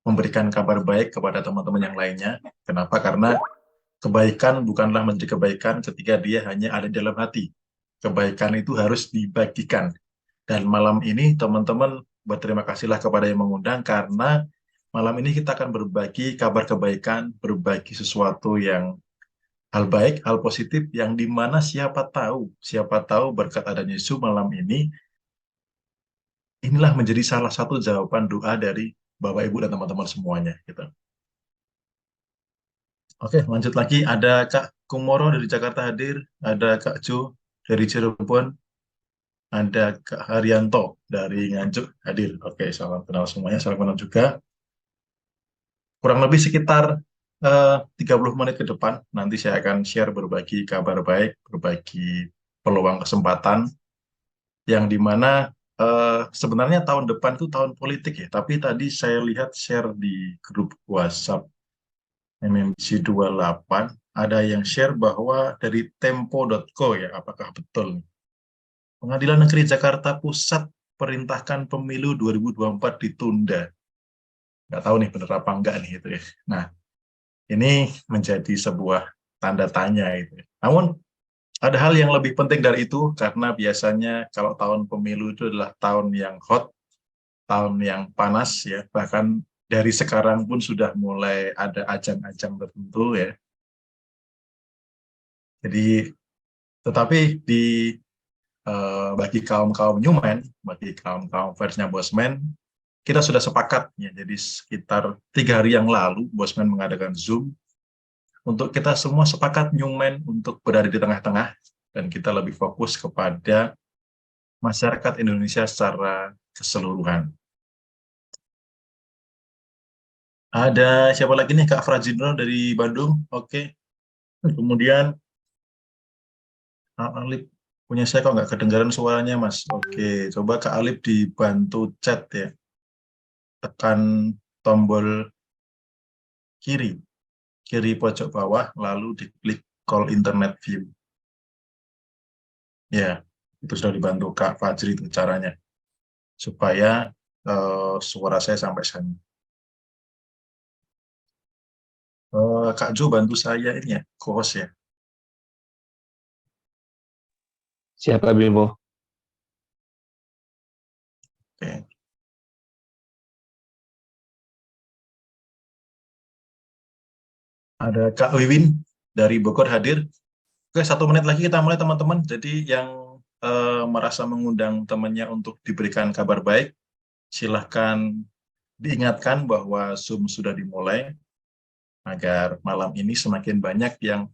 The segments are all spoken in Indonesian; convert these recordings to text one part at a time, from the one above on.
memberikan kabar baik kepada teman-teman yang lainnya. Kenapa? Karena kebaikan bukanlah menjadi kebaikan ketika dia hanya ada di dalam hati. Kebaikan itu harus dibagikan. Dan malam ini teman-teman berterima kasihlah kepada yang mengundang karena malam ini kita akan berbagi kabar kebaikan, berbagi sesuatu yang hal baik, hal positif yang dimana siapa tahu berkat adanya Zoom malam ini, inilah menjadi salah satu jawaban doa dari Bapak Ibu dan teman-teman semuanya. Gitu. Oke, lanjut lagi. Ada Kak Kumoro dari Jakarta hadir, ada Kak Jo dari Cirebon, ada Kak Haryanto dari Nganjuk hadir. Oke, salam kenal semuanya, salam kenal juga. Kurang lebih sekitar 30 menit ke depan, nanti saya akan share berbagi kabar baik, berbagi peluang kesempatan, yang dimana sebenarnya tahun depan itu tahun politik ya, tapi tadi saya lihat share di grup WhatsApp MMC 28, ada yang share bahwa dari tempo.co ya, apakah betul? Pengadilan Negeri Jakarta Pusat perintahkan pemilu 2024 ditunda. Nggak tahu nih bener apa enggak nih itu ya. Nah, ini menjadi sebuah tanda tanya itu. Namun ada hal yang lebih penting dari itu karena biasanya kalau tahun pemilu itu adalah tahun yang hot, tahun yang panas ya. Bahkan dari sekarang pun sudah mulai ada ajang-ajang tertentu ya. Jadi tetapi bagi kaum-kaum Newman, bagi kaum-kaum versinya Bosman, kita sudah sepakat ya. Jadi sekitar 3 hari yang lalu Bosman mengadakan Zoom untuk kita semua sepakat Newman untuk berada di tengah-tengah dan kita lebih fokus kepada masyarakat Indonesia secara keseluruhan. Ada siapa lagi nih, Kak Frajindro dari Bandung? Oke. Kemudian Kak Alip, punya saya kok nggak kedengaran suaranya, Mas. Oke, coba Kak Alip dibantu chat ya. Tekan tombol kiri, kiri pojok bawah, lalu diklik call internet view. Ya, itu sudah dibantu Kak Fajri itu caranya. Supaya suara saya sampai sana. Kak Jo bantu saya ini ya, co-host ya. Siapa Bimo? Oke. Ada Kak Wiwin dari Bogor hadir. Oke, 1 menit lagi kita mulai teman-teman. Jadi yang merasa mengundang temannya untuk diberikan kabar baik, silahkan diingatkan bahwa Zoom sudah dimulai, agar malam ini semakin banyak yang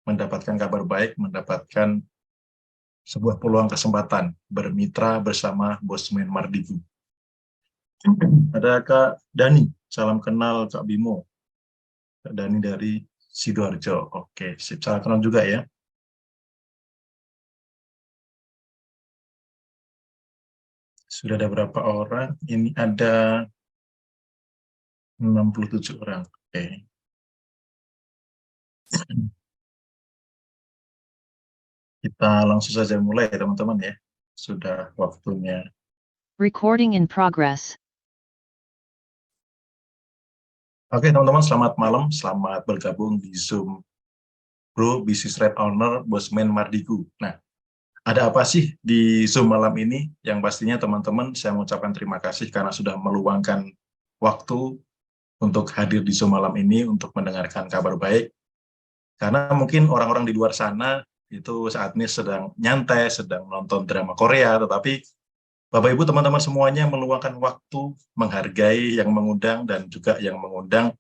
mendapatkan kabar baik, mendapatkan sebuah peluang kesempatan bermitra bersama Bosman Mardigu. Ada Kak Dani, salam kenal Kak Bimo. Kak Dani dari Sidoarjo. Oke, sip. Salam kenal juga ya. Sudah ada berapa orang? Ini ada 67 orang. Oke. Kita langsung saja mulai ya teman-teman ya. Sudah waktunya. Recording in progress. Oke teman-teman, selamat malam. Selamat bergabung di Zoom Bro Business Red Owner Bosman Mardigu. Nah, ada apa sih di Zoom malam ini? Yang pastinya teman-teman saya mengucapkan terima kasih karena sudah meluangkan waktu untuk hadir di Zoom malam ini untuk mendengarkan kabar baik. Karena mungkin orang-orang di luar sana itu saat ini sedang nyantai, sedang nonton drama Korea, tetapi Bapak Ibu teman-teman semuanya meluangkan waktu menghargai yang mengundang dan juga yang mengundang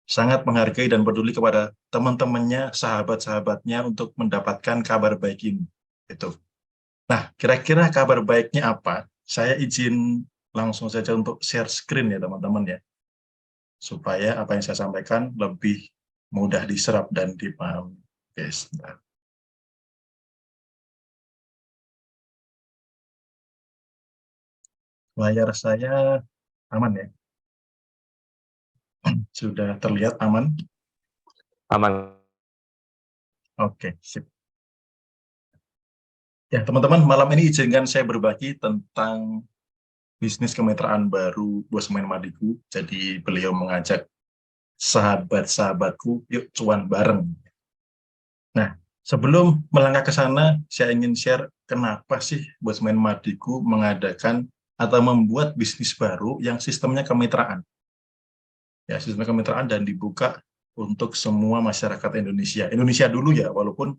sangat menghargai dan peduli kepada teman-temannya, sahabat-sahabatnya untuk mendapatkan kabar baik ini. Itu. Nah, kira-kira kabar baiknya apa? Saya izin langsung saja untuk share screen ya teman-teman ya, supaya apa yang saya sampaikan lebih mudah diserap dan dipahami. Oke, sebentar. Layar saya aman ya? Sudah terlihat aman? Aman. Oke, sip. Ya, teman-teman, malam ini izinkan saya berbagi tentang bisnis kemitraan baru Bosman Madiku. Jadi beliau mengajak sahabat-sahabatku, yuk cuan bareng. Nah, sebelum melangkah ke sana, saya ingin share kenapa sih Bosman Madiku mengadakan atau membuat bisnis baru yang sistemnya kemitraan. Ya, sistemnya kemitraan dan dibuka untuk semua masyarakat Indonesia. Indonesia dulu ya, walaupun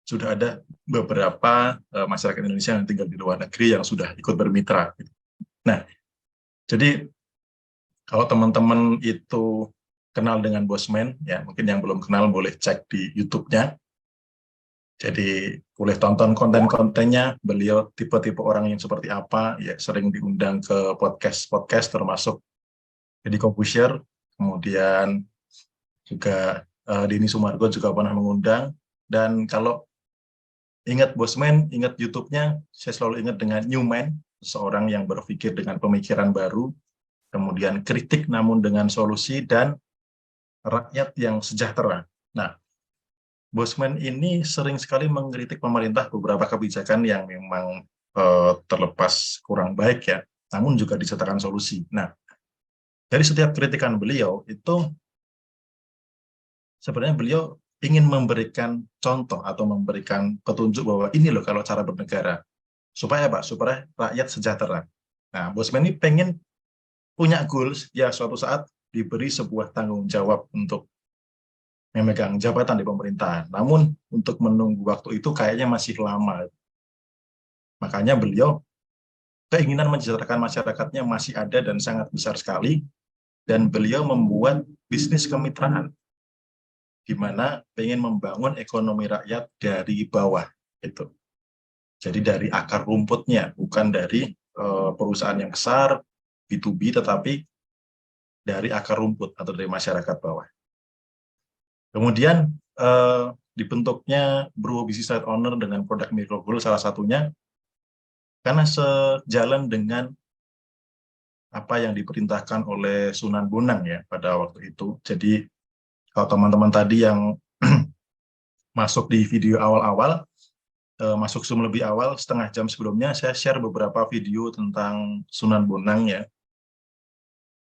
sudah ada beberapa masyarakat Indonesia yang tinggal di luar negeri yang sudah ikut bermitra. Nah, jadi kalau teman-teman itu kenal dengan Bosman, ya mungkin yang belum kenal boleh cek di YouTube-nya. Jadi boleh tonton konten-kontennya, beliau tipe-tipe orang yang seperti apa, ya sering diundang ke podcast-podcast termasuk Deddy Corbuzier, kemudian juga Denny Sumargo juga pernah mengundang. Dan kalau ingat Bosman, ingat YouTube-nya, saya selalu ingat dengan Newman, seorang yang berpikir dengan pemikiran baru, kemudian kritik namun dengan solusi, dan rakyat yang sejahtera. Nah, Bosman ini sering sekali mengkritik pemerintah beberapa kebijakan yang memang terlepas kurang baik ya, namun juga disertakan solusi. Nah, dari setiap kritikan beliau itu sebenarnya beliau ingin memberikan contoh atau memberikan petunjuk bahwa ini loh kalau cara bernegara. Supaya apa? Supaya rakyat sejahtera. Nah, Bosman ini pengen punya goals ya suatu saat diberi sebuah tanggung jawab untuk memegang jabatan di pemerintahan. Namun untuk menunggu waktu itu kayaknya masih lama. Makanya beliau keinginan mensejahterakan masyarakatnya masih ada dan sangat besar sekali. Dan beliau membuat bisnis kemitraan di mana pengen membangun ekonomi rakyat dari bawah. Gitu. Jadi dari akar rumputnya, bukan dari perusahaan yang besar, B2B, tetapi dari akar rumput atau dari masyarakat bawah. Kemudian dibentuknya Bro Business Site Owner dengan produk microgol salah satunya karena sejalan dengan apa yang diperintahkan oleh Sunan Bonang ya pada waktu itu. Jadi kalau teman-teman tadi yang masuk di video awal-awal, masuk Zoom lebih awal, setengah jam sebelumnya saya share beberapa video tentang Sunan Bonang ya.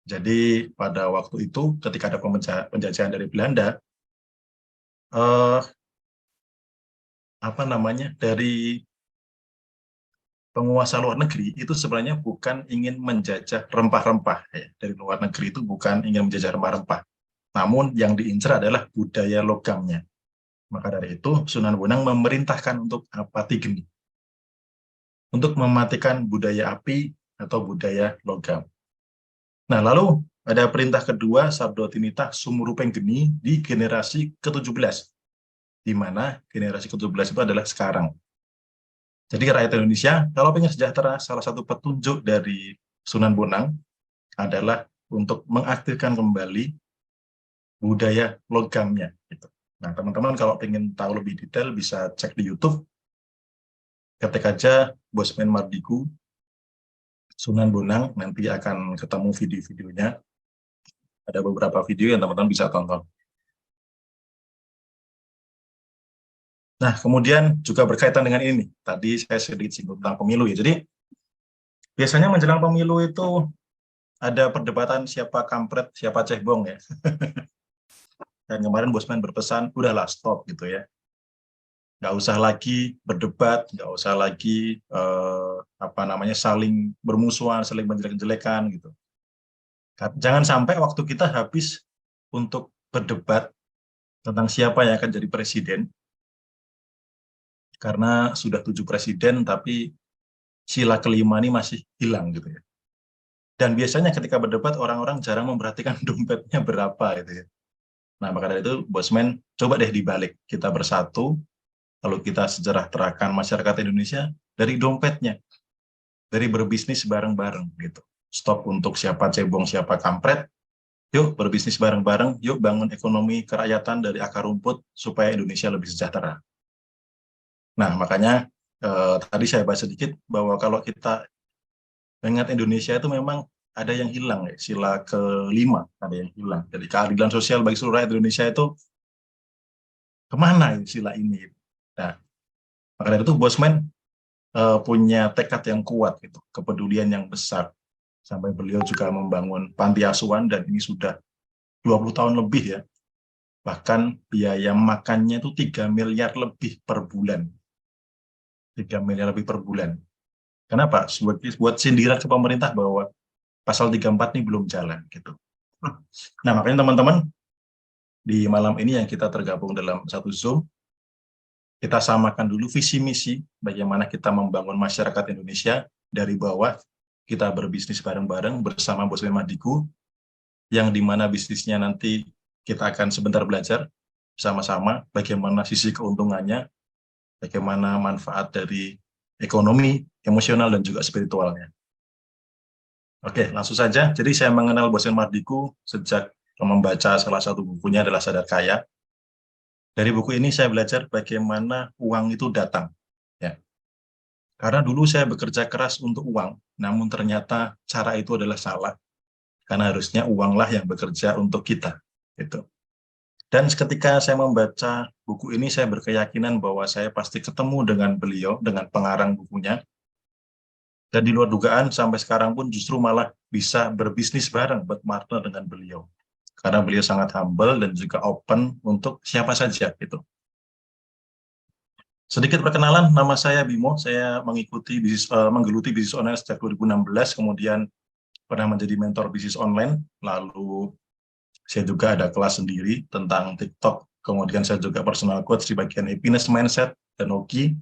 Jadi pada waktu itu ketika ada penjajahan dari Belanda, dari penguasa luar negeri itu sebenarnya bukan ingin menjajah rempah-rempah ya. Dari luar negeri itu bukan ingin menjajah rempah-rempah, namun yang diincar adalah budaya logamnya. Maka dari itu Sunan Bonang memerintahkan untuk Apati Geni untuk mematikan budaya api atau budaya logam. Nah, lalu ada perintah kedua Sabdo Tinitah Sumurupeng Geni di generasi ke-17, di mana generasi ke-17 itu adalah sekarang. Jadi rakyat Indonesia, kalau ingin sejahtera, salah satu petunjuk dari Sunan Bonang adalah untuk mengaktifkan kembali budaya logamnya. Gitu. Nah, teman-teman kalau ingin tahu lebih detail bisa cek di YouTube, ketik aja Bosman Madiku, Sunan Bonang, nanti akan ketemu video-videonya. Ada beberapa video yang teman-teman bisa tonton. Nah, kemudian juga berkaitan dengan ini. Tadi saya sedikit singgung tentang pemilu ya. Jadi, biasanya menjelang pemilu itu ada perdebatan siapa kampret, siapa cebong ya. Dan kemarin Bosman berpesan, udahlah stop gitu ya. Nggak usah lagi berdebat, nggak usah lagi saling bermusuhan, saling menjelek-jelekan gitu. Jangan sampai waktu kita habis untuk berdebat tentang siapa yang akan jadi presiden, karena sudah 7 presiden tapi sila kelima ini masih hilang gitu ya. Dan biasanya ketika berdebat orang-orang jarang memperhatikan dompetnya berapa gitu ya. Nah, maka dari itu Bosman coba deh dibalik, kita bersatu, lalu kita sejahterakan masyarakat Indonesia dari dompetnya, dari berbisnis bareng-bareng gitu. Stop untuk siapa cebong, siapa kampret, yuk berbisnis bareng-bareng, yuk bangun ekonomi kerakyatan dari akar rumput supaya Indonesia lebih sejahtera. Nah, makanya tadi saya bahas sedikit bahwa kalau kita mengingat Indonesia itu memang ada yang hilang ya, sila kelima ada yang hilang. Jadi keadilan sosial bagi seluruh rakyat Indonesia itu kemana sila ini? Nah, maka dari itu Bosman punya tekad yang kuat gitu, kepedulian yang besar Sampai beliau juga membangun panti asuhan dan ini sudah 20 tahun lebih ya. Bahkan biaya makannya itu 3 miliar lebih per bulan. 3 miliar lebih per bulan. Kenapa? Buat sindiran ke pemerintah bahwa pasal 34 ini belum jalan gitu. Nah, makanya teman-teman di malam ini yang kita tergabung dalam satu Zoom, kita samakan dulu visi misi bagaimana kita membangun masyarakat Indonesia dari bawah. Kita berbisnis bareng-bareng bersama Bosman Mahdiku, yang dimana bisnisnya nanti kita akan sebentar belajar sama-sama bagaimana sisi keuntungannya, bagaimana manfaat dari ekonomi, emosional, dan juga spiritualnya. Oke, langsung saja. Jadi saya mengenal Bosman Mahdiku sejak membaca salah satu bukunya adalah Sadar Kaya. Dari buku ini saya belajar bagaimana uang itu datang. Ya. Karena dulu saya bekerja keras untuk uang, namun ternyata cara itu adalah salah. Karena harusnya uanglah yang bekerja untuk kita. Gitu. Dan ketika saya membaca buku ini, saya berkeyakinan bahwa saya pasti ketemu dengan beliau, dengan pengarang bukunya. Dan di luar dugaan, sampai sekarang pun justru malah bisa berbisnis bareng, berpartner dengan beliau. Karena beliau sangat humble dan juga open untuk siapa saja. Gitu. Sedikit perkenalan, nama saya Bimo, saya menggeluti bisnis online sejak 2016, kemudian pernah menjadi mentor bisnis online, lalu saya juga ada kelas sendiri tentang TikTok, kemudian saya juga personal coach di bagian happiness mindset dan Oki,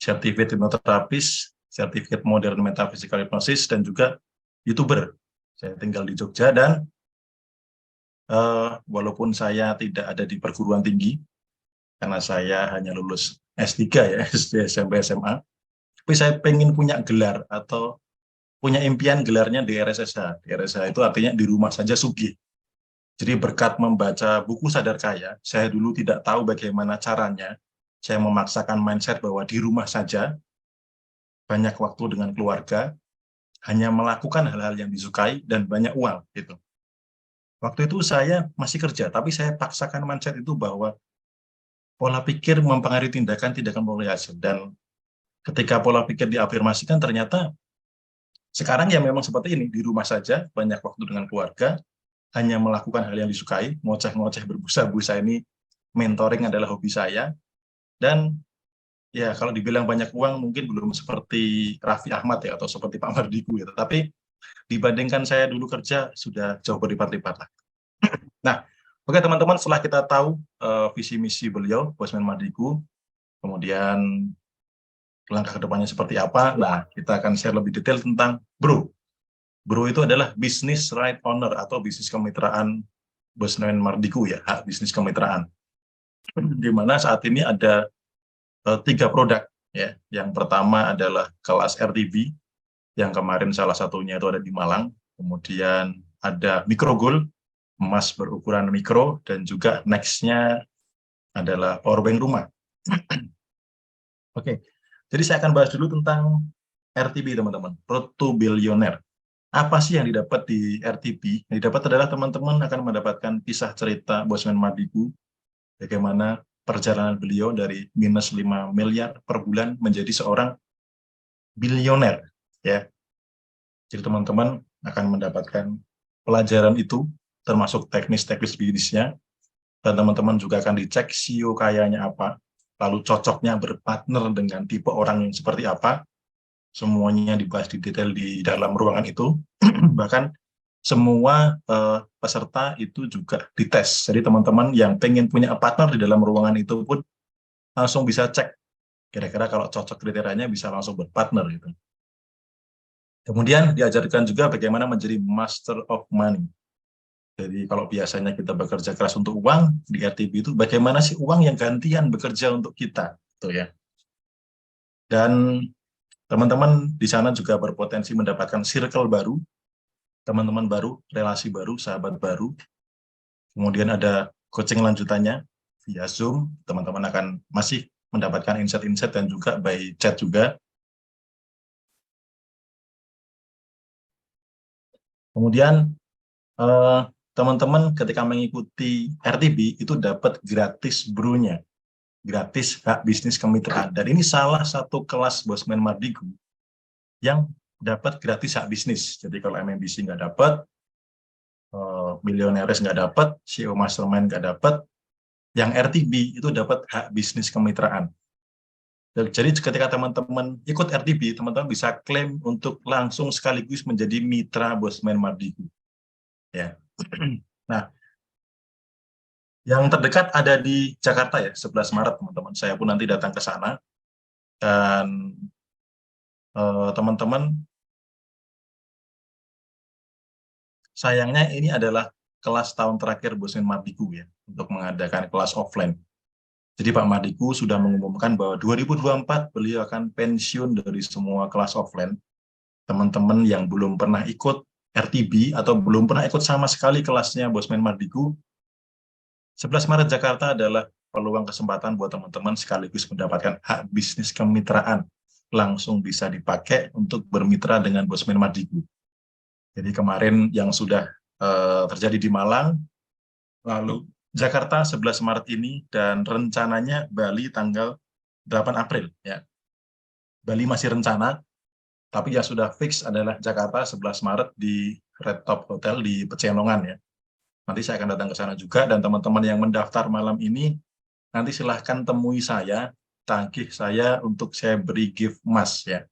certificate hipnoterapis, certificate modern metaphysical hypnosis, dan juga YouTuber. Saya tinggal di Jogja dan walaupun saya tidak ada di perguruan tinggi, karena saya hanya lulus S3 ya, SD, SMP, SMA, tapi saya pengen punya gelar atau punya impian gelarnya di RSSH. Di RSSH itu artinya di rumah saja sugih. Jadi berkat membaca buku Sadar Kaya, saya dulu tidak tahu bagaimana caranya saya memaksakan mindset bahwa di rumah saja, banyak waktu dengan keluarga, hanya melakukan hal-hal yang disukai, dan banyak uang. Gitu. Waktu itu saya masih kerja, tapi saya paksakan mindset itu bahwa pola pikir mempengaruhi tindakan mempengaruhi hasil. Dan ketika pola pikir diafirmasikan, ternyata sekarang ya memang seperti ini, di rumah saja, banyak waktu dengan keluarga, hanya melakukan hal yang disukai, ngoceh-ngoceh berbusa-busa ini, mentoring adalah hobi saya, dan ya kalau dibilang banyak uang mungkin belum seperti Raffi Ahmad ya, atau seperti Pak Mardigu ya, tapi dibandingkan saya dulu kerja, sudah jauh berlipat-lipat lah. Nah, oke teman-teman, setelah kita tahu visi misi beliau, Bosman Mahdigu, kemudian langkah kedepannya seperti apa, nah kita akan share lebih detail tentang Bro. Bro itu adalah business right owner atau bisnis kemitraan Bosman Mahdigu ya, hak bisnis kemitraan. Di mana saat ini ada 3 produk ya. Yang pertama adalah kelas RTB yang kemarin salah satunya itu ada di Malang. Kemudian ada Micro Gold, emas berukuran mikro, dan juga next-nya adalah powerbank rumah. Oke, jadi saya akan bahas dulu tentang RTB teman-teman, Road to Billionaire. Apa sih yang didapat di RTB? Yang didapat adalah teman-teman akan mendapatkan kisah cerita Bosman Mahdigu, bagaimana perjalanan beliau dari minus 5 miliar per bulan menjadi seorang bilioner. Ya. Jadi teman-teman akan mendapatkan pelajaran itu, termasuk teknis-teknis bisnisnya, dan teman-teman juga akan dicek CEO kayanya apa, lalu cocoknya berpartner dengan tipe orang yang seperti apa, semuanya dibahas di detail di dalam ruangan itu. Bahkan semua peserta itu juga dites. Jadi teman-teman yang pengen punya partner di dalam ruangan itu pun langsung bisa cek, kira-kira kalau cocok kriterianya bisa langsung berpartner gitu. Kemudian diajarkan juga bagaimana menjadi master of money. Jadi kalau biasanya kita bekerja keras untuk uang, di RTB itu bagaimana sih uang yang gantian bekerja untuk kita, gitu ya. Dan teman-teman di sana juga berpotensi mendapatkan circle baru, teman-teman baru, relasi baru, sahabat baru. Kemudian ada coaching lanjutannya via Zoom, teman-teman akan masih mendapatkan insight-insight dan juga by chat juga. Kemudian teman-teman ketika mengikuti RTB itu dapat gratis Bro-nya, gratis hak bisnis kemitraan. Dan ini salah satu kelas Bosman Mahdigu yang dapat gratis hak bisnis. Jadi kalau MMBC nggak dapat, Millionaires nggak dapat, CEO Mastermind nggak dapat, yang RTB itu dapat hak bisnis kemitraan. Jadi ketika teman-teman ikut RTB, teman-teman bisa klaim untuk langsung sekaligus menjadi mitra Bosman Mardigu. Ya. Nah, yang terdekat ada di Jakarta ya, 11 Maret teman-teman. Saya pun nanti datang ke sana. Dan teman-teman, sayangnya ini adalah kelas tahun terakhir Bosman Mardigu ya, untuk mengadakan kelas offline. Jadi Pak Mardigu sudah mengumumkan bahwa 2024 beliau akan pensiun dari semua kelas offline. Teman-teman yang belum pernah ikut RTB atau belum pernah ikut sama sekali kelasnya Bosman Mardigu, 11 Maret Jakarta adalah peluang kesempatan buat teman-teman sekaligus mendapatkan hak bisnis kemitraan. Langsung bisa dipakai untuk bermitra dengan Bosman Mardigu. Jadi kemarin yang sudah terjadi di Malang, lalu Jakarta 11 Maret ini, dan rencananya Bali tanggal 8 April. Ya. Bali masih rencana, tapi yang sudah fix adalah Jakarta 11 Maret di Red Top Hotel di Pecenongan. Ya. Nanti saya akan datang ke sana juga, dan teman-teman yang mendaftar malam ini, nanti silahkan temui saya, tagih saya untuk saya beri gift emas. Ya.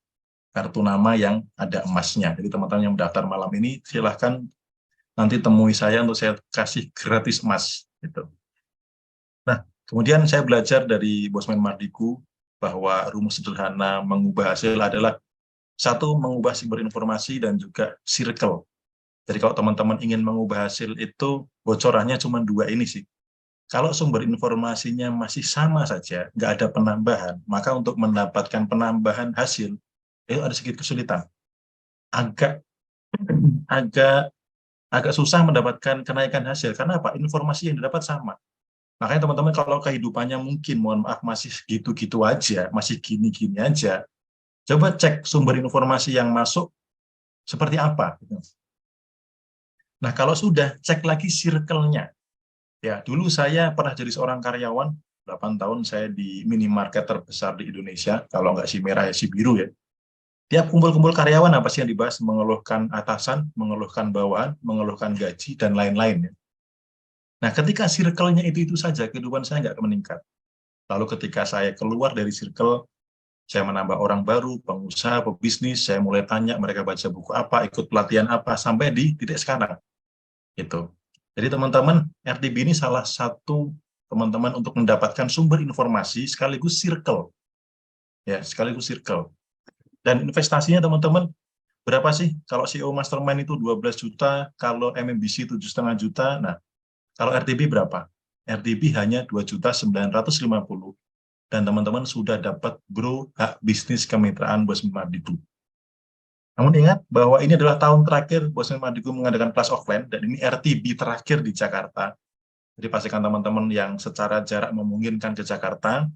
Kartu nama yang ada emasnya. Jadi teman-teman yang mendaftar malam ini, silahkan nanti temui saya untuk saya kasih gratis emas. Gitu. Nah, kemudian saya belajar dari Bosman Mardigu bahwa rumus sederhana mengubah hasil adalah satu, mengubah sumber informasi dan juga circle. Jadi kalau teman-teman ingin mengubah hasil itu bocorannya cuma dua ini sih. Kalau sumber informasinya masih sama saja, nggak ada penambahan, maka untuk mendapatkan penambahan hasil itu ada sedikit kesulitan. Agak susah mendapatkan kenaikan hasil. Karena apa? Informasi yang didapat sama. Makanya teman-teman kalau kehidupannya mungkin, mohon maaf, masih gitu-gitu aja, masih gini-gini aja, coba cek sumber informasi yang masuk seperti apa. Nah, kalau sudah, cek lagi circle-nya. Ya, dulu saya pernah jadi seorang karyawan, 8 tahun saya di minimarket terbesar di Indonesia, kalau nggak si merah ya si biru ya. Tiap kumpul-kumpul karyawan apa sih yang dibahas? Mengeluhkan atasan, mengeluhkan bawahan, mengeluhkan gaji, dan lain-lain. Nah, ketika circle-nya itu saja, kehidupan saya nggak meningkat. Lalu ketika saya keluar dari circle, saya menambah orang baru, pengusaha, pebisnis, saya mulai tanya mereka baca buku apa, ikut pelatihan apa, sampai di titik sekarang. Gitu. Jadi teman-teman, RTB ini salah satu teman-teman untuk mendapatkan sumber informasi sekaligus circle. Ya, sekaligus circle. Dan investasinya teman-teman, berapa sih? Kalau CEO Mastermind itu 12 juta, kalau MMBC 7,5 juta, nah, kalau RTB berapa? RTB hanya 2.950.000 dan teman-teman sudah dapat bro hak bisnis kemitraan Bosman Mardigu. Namun ingat bahwa ini adalah tahun terakhir Bosman Mardigu mengadakan kelas offline dan ini RTB terakhir di Jakarta. Jadi pastikan teman-teman yang secara jarak memungkinkan ke Jakarta,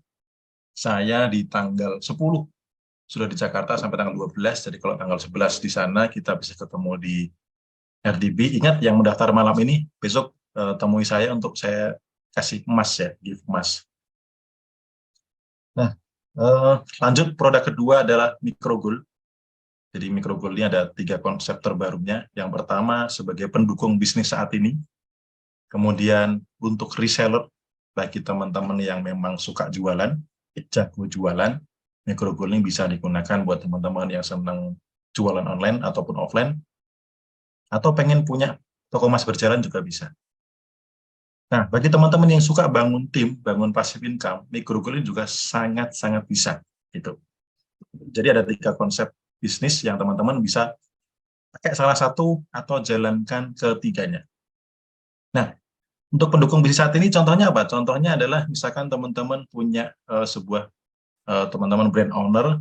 saya di tanggal 10 sudah di Jakarta sampai tanggal 12, jadi kalau tanggal 11 di sana kita bisa ketemu di RTB. Ingat yang mendaftar malam ini, besok temui saya untuk saya kasih emas ya, gift emas. Nah, lanjut produk kedua adalah microgold. Jadi microgold ini ada 3 konsep terbarunya. Yang pertama sebagai pendukung bisnis saat ini. Kemudian untuk reseller, bagi teman-teman yang memang suka jualan, jago jualan, microgold ini bisa digunakan buat teman-teman yang senang jualan online ataupun offline, atau pengen punya toko emas berjalan juga bisa. Nah, bagi teman-teman yang suka bangun tim, bangun passive income, microgold ini juga sangat-sangat bisa. Gitu. Jadi ada 3 konsep bisnis yang teman-teman bisa pakai salah satu atau jalankan ketiganya. Nah, untuk pendukung bisnis saat ini contohnya apa? Contohnya adalah misalkan teman-teman punya teman-teman brand owner,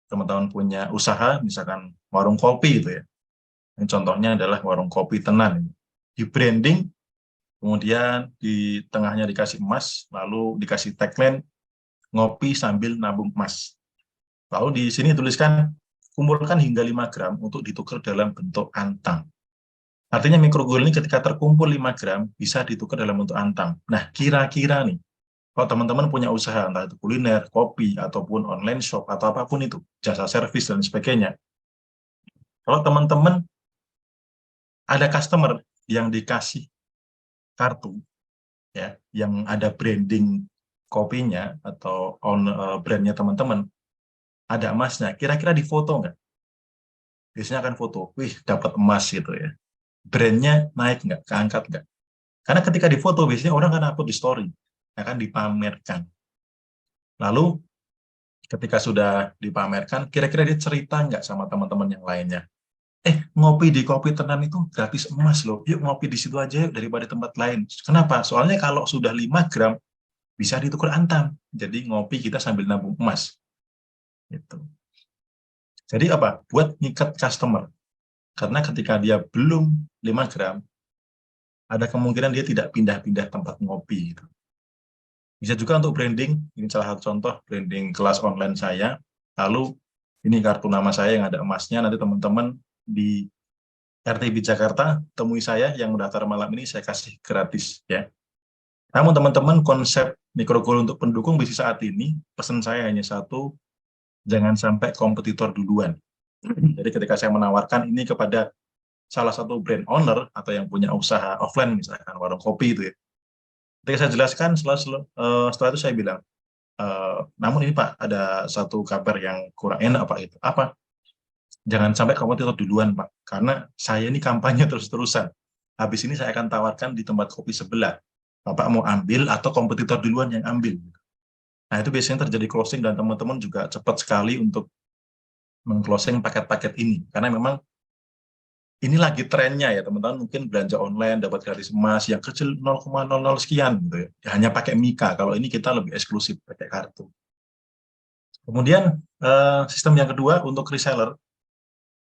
teman-teman punya usaha, misalkan warung kopi gitu ya. Ini contohnya adalah warung kopi Tenan. Di branding, kemudian di tengahnya dikasih emas, lalu dikasih tagline, ngopi sambil nabung emas. Lalu di sini tuliskan, kumpulkan hingga 5 gram untuk ditukar dalam bentuk antang. Artinya microgold ini ketika terkumpul 5 gram, bisa ditukar dalam bentuk antang. Nah, kira-kira nih, kalau teman-teman punya usaha, entah itu kuliner, kopi, ataupun online shop, atau apapun itu, jasa servis dan sebagainya, Kalau teman-teman ada customer yang dikasih kartu, ya, yang ada branding kopinya atau brandnya teman-teman, ada emasnya, kira-kira difoto nggak? Biasanya akan foto, wih dapat emas gitu ya. Brandnya naik nggak, keangkat nggak? Karena ketika difoto biasanya orang akan upload di story, akan dipamerkan. Lalu ketika sudah dipamerkan, kira-kira dia cerita nggak sama teman-teman yang lainnya? Ngopi di Kopi Tenan itu gratis emas loh, yuk ngopi di situ aja yuk daripada tempat lain. Kenapa? Soalnya kalau sudah 5 gram, bisa ditukar antam. Jadi ngopi kita sambil nabung emas. Gitu. Jadi apa? Buat ngikat customer. Karena ketika dia belum 5 gram, ada kemungkinan dia tidak pindah-pindah tempat ngopi. Gitu. Bisa juga untuk branding, ini salah satu contoh branding kelas online saya. Lalu ini kartu nama saya yang ada emasnya, nanti teman-teman di RTB Jakarta, temui saya yang mendaftar malam ini, saya kasih gratis ya. Namun teman-teman, konsep microgoal untuk pendukung bisnis saat ini, pesan saya hanya satu, jangan sampai kompetitor duluan. Jadi ketika saya menawarkan ini kepada salah satu brand owner atau yang punya usaha offline, misalkan warung kopi itu ya, ketika saya jelaskan, setelah itu saya bilang, namun ini Pak, ada satu kabar yang kurang enak Pak, itu apa? Jangan sampai kompetitor duluan Pak, karena saya ini kampanye terus-terusan. Habis ini saya akan tawarkan di tempat kopi sebelah. Bapak mau ambil atau kompetitor duluan yang ambil. Nah itu biasanya terjadi closing dan teman-teman juga cepat sekali untuk meng-closing paket-paket ini. Karena memang ini lagi trennya ya teman-teman, mungkin belanja online dapat gratis emas yang kecil 0,00 sekian gitu ya. Hanya pakai Mika, kalau ini kita lebih eksklusif pakai kartu. Kemudian sistem yang kedua untuk reseller.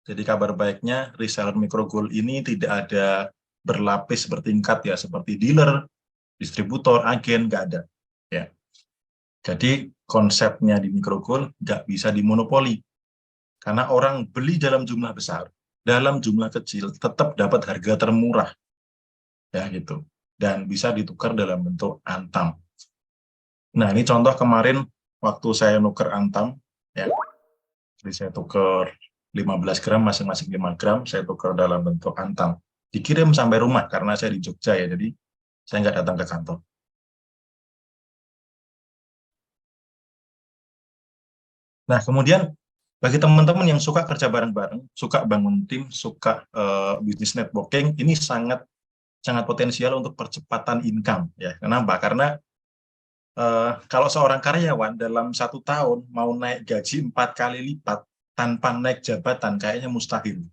Jadi kabar baiknya reseller microgoal ini tidak ada berlapis bertingkat ya, seperti dealer, distributor, agen, nggak ada. Ya. Jadi konsepnya di microgoal nggak bisa dimonopoli. Karena orang beli dalam jumlah besar, dalam jumlah kecil, tetap dapat harga termurah. Ya gitu. Dan bisa ditukar dalam bentuk antam. Nah ini contoh kemarin waktu saya nuker antam, ya. Jadi saya tukar 15 gram, masing-masing 5 gram, saya tukar dalam bentuk antam. Dikirim sampai rumah, karena saya di Jogja ya, jadi saya nggak datang ke kantor. Nah, kemudian bagi teman-teman yang suka kerja bareng-bareng, suka bangun tim, suka bisnis networking, ini sangat sangat potensial untuk percepatan income. Ya, kenapa? Karena kalau seorang karyawan dalam 1 tahun mau naik gaji 4 kali lipat tanpa naik jabatan, kayaknya mustahil.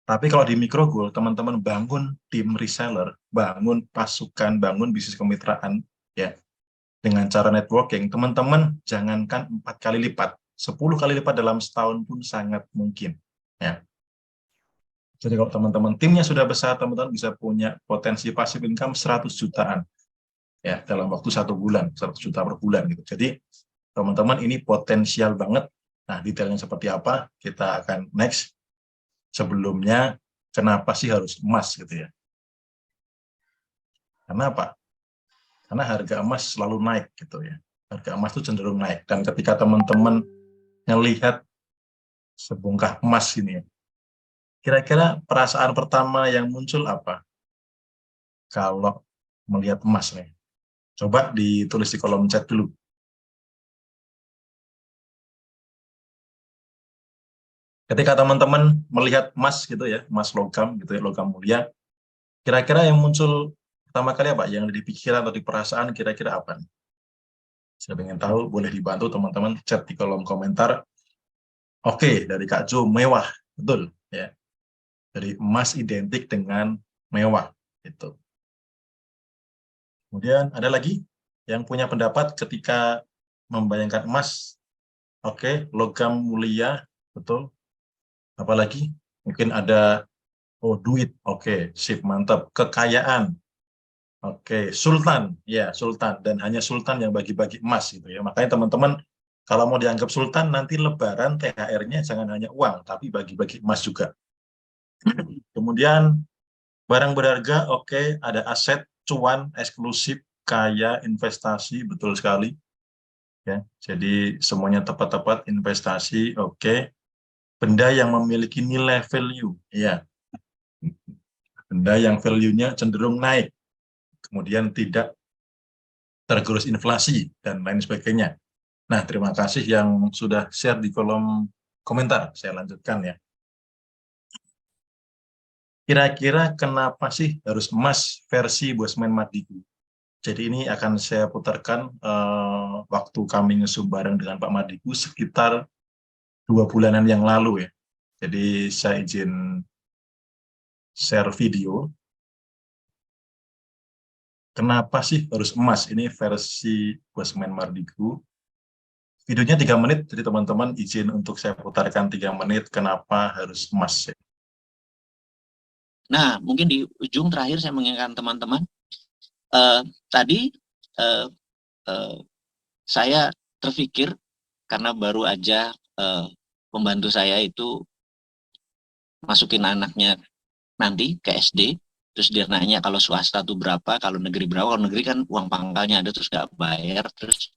Tapi kalau di microgoal, teman-teman bangun tim reseller, bangun pasukan, bangun bisnis kemitraan, ya, dengan cara networking, teman-teman jangankan 4 kali lipat, 10 kali lipat dalam setahun pun sangat mungkin. Ya. Jadi kalau teman-teman timnya sudah besar, teman-teman bisa punya potensi passive income 100 jutaan. Ya, dalam waktu 1 bulan, 100 juta per bulan. Gitu. Jadi teman-teman ini potensial banget. Nah, detailnya seperti apa, kita akan next. Sebelumnya, kenapa sih harus emas gitu ya? Karena apa? Karena harga emas selalu naik gitu ya. Harga emas itu cenderung naik. Dan ketika teman-teman melihat sebongkah emas ini, kira-kira perasaan pertama yang muncul apa? Kalau melihat emas nih. Coba ditulis di kolom chat dulu. Ketika teman-teman melihat emas gitu ya, emas logam gitu ya, logam mulia, kira-kira yang muncul pertama kali apa? Yang di pikiran atau di perasaan kira-kira apa nih? Saya ingin tahu, boleh dibantu teman-teman chat di kolom komentar. Oke, dari Kak Jo, mewah, betul ya. Dari emas identik dengan mewah, itu. Kemudian ada lagi yang punya pendapat ketika membayangkan emas. Oke, logam mulia, betul. Apalagi mungkin ada duit, oke, sip, mantap. Kekayaan, oke, sultan, ya sultan, dan hanya sultan yang bagi-bagi emas gitu ya. Makanya teman-teman kalau mau dianggap sultan nanti lebaran THR-nya jangan hanya uang, tapi bagi-bagi emas juga. Kemudian barang berharga, oke, ada aset, cuan, eksklusif, kaya, investasi, betul sekali. Ya, jadi semuanya tepat-tepat investasi, oke. benda yang memiliki nilai value, ya, benda yang value-nya cenderung naik, kemudian tidak tergerus inflasi dan lain sebagainya. Nah, terima kasih yang sudah share di kolom komentar. Saya lanjutkan ya. Kira-kira kenapa sih harus emas versi Bosman Madiku? Jadi ini akan saya putarkan waktu kami ngesum bareng dengan Pak Madiku sekitar 2 bulanan yang lalu ya. Jadi saya izin share video. Kenapa sih harus emas? Ini versi Bosman Madiku. Videonya 3 menit, jadi teman-teman izin untuk saya putarkan 3 menit kenapa harus emas. Nah, mungkin di ujung terakhir saya mengingatkan teman-teman, tadi saya terpikir, karena baru aja pembantu saya itu masukin anaknya nanti ke SD, terus dia nanya kalau swasta tuh berapa, kalau negeri berapa. Kalau negeri kan uang pangkalnya ada terus nggak bayar, terus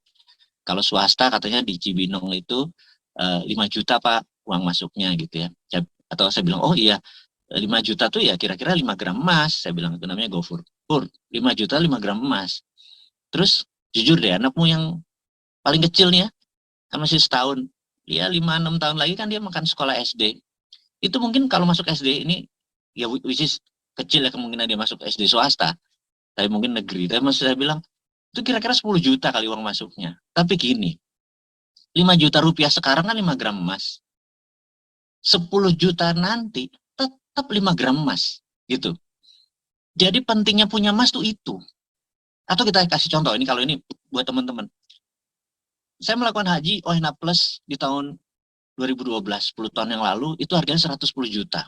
kalau swasta katanya di Cibinong itu 5 juta Pak uang masuknya gitu ya. Atau saya bilang, oh iya 5 juta tuh ya kira-kira 5 gram emas. Saya bilang itu namanya GoFur. 5 juta 5 gram emas. Terus jujur deh, anakmu yang paling kecil nih ya, kan masih setahun. Ya 5-6 tahun lagi kan dia makan sekolah SD. Itu mungkin kalau masuk SD ini, ya which is kecil ya kemungkinan dia masuk SD swasta. Tapi mungkin negeri. Tapi maksud saya bilang, itu kira-kira 10 juta kali uang masuknya. Tapi gini, 5 juta rupiah sekarang kan 5 gram emas. 10 juta nanti tetap 5 gram emas. Gitu. Jadi pentingnya punya emas tuh itu. Atau kita kasih contoh, ini kalau ini buat teman-teman. Saya melakukan haji OHNA Plus di tahun 2012, 10 tahun yang lalu, itu harganya 110 juta.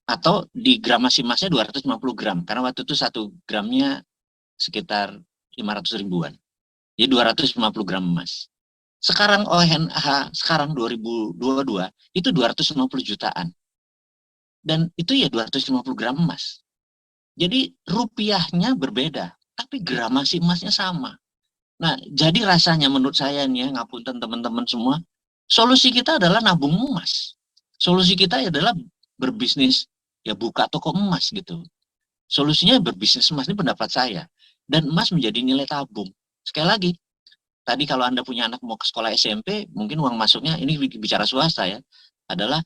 Atau di gramasi emasnya 250 gram. Karena waktu itu 1 gramnya sekitar 500 ribuan. Jadi 250 gram emas. Sekarang OHNH, sekarang 2022, itu 250 jutaan. Dan itu ya 250 gram emas. Jadi rupiahnya berbeda, tapi gramasi emasnya sama. Nah, jadi rasanya menurut saya nih ya, ngapunten teman-teman semua, solusi kita adalah nabung emas. Solusi kita adalah berbisnis, ya buka toko emas gitu. Solusinya berbisnis emas, ini pendapat saya. Dan emas menjadi nilai tabung. Sekali lagi, tadi kalau Anda punya anak mau ke sekolah SMP, mungkin uang masuknya, ini bicara swasta ya, adalah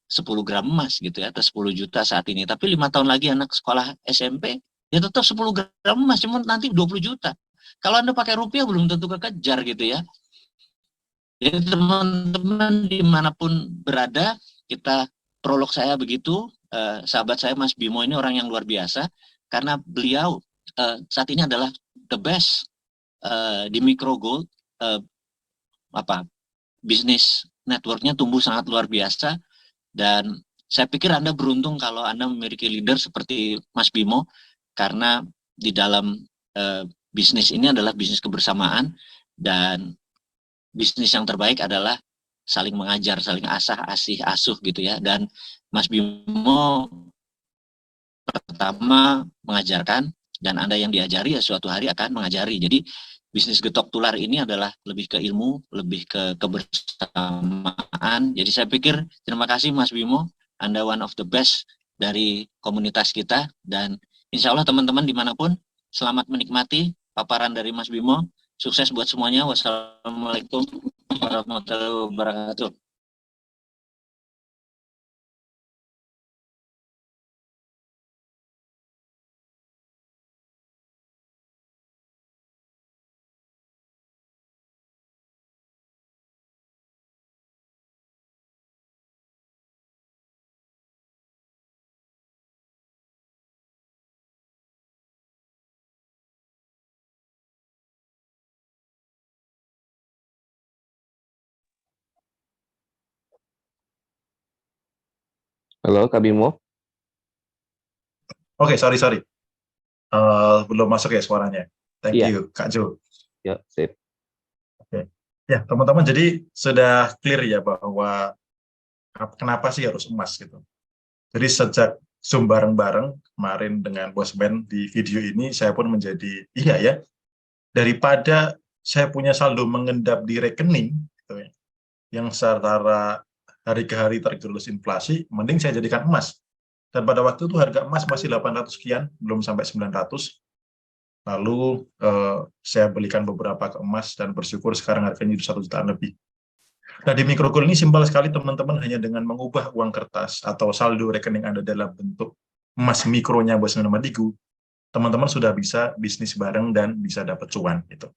10 gram emas gitu ya, atau 10 juta saat ini. Tapi 5 tahun lagi anak sekolah SMP, ya tetap 10 gram emas, cuma nanti 20 juta. Kalau Anda pakai rupiah belum tentu kekejar gitu ya. Jadi teman-teman dimanapun berada, kita prolog saya begitu, sahabat saya Mas Bimo ini orang yang luar biasa, karena beliau saat ini adalah the best di micro gold, bisnis networknya tumbuh sangat luar biasa, dan saya pikir Anda beruntung kalau Anda memiliki leader seperti Mas Bimo, karena di dalam bisnis ini adalah bisnis kebersamaan, dan bisnis yang terbaik adalah saling mengajar, saling asuh gitu ya. Dan Mas Bimo pertama mengajarkan, dan Anda yang diajari ya suatu hari akan mengajari. Jadi bisnis getok tular ini adalah lebih ke ilmu, lebih ke kebersamaan. Jadi saya pikir terima kasih Mas Bimo, Anda one of the best dari komunitas kita, dan insya Allah teman-teman dimanapun selamat menikmati paparan dari Mas Bimo. Sukses buat semuanya. Wassalamualaikum warahmatullahi wabarakatuh. Halo, Kak Bimo. Oke, sorry. Belum masuk ya suaranya. Thank Iya. you, Kak Jo. Ya, sip. Oke. Ya, teman-teman, jadi sudah clear ya bahwa kenapa sih harus emas gitu. Jadi sejak Zoom bareng-bareng kemarin dengan Bos Ben di video ini, saya pun menjadi, iya ya, daripada saya punya saldo mengendap di rekening, gitu ya, yang secara hari ke hari tergerus inflasi, mending saya jadikan emas. Dan pada waktu itu harga emas masih 800 sekian, belum sampai 900. Lalu saya belikan beberapa ke emas dan bersyukur sekarang harganya itu 1 jutaan lebih. Nah, di microgold ini simpel sekali teman-teman, hanya dengan mengubah uang kertas atau saldo rekening Anda dalam bentuk emas mikronya Bosman Madigu, teman-teman sudah bisa bisnis bareng dan bisa dapat cuan gitu.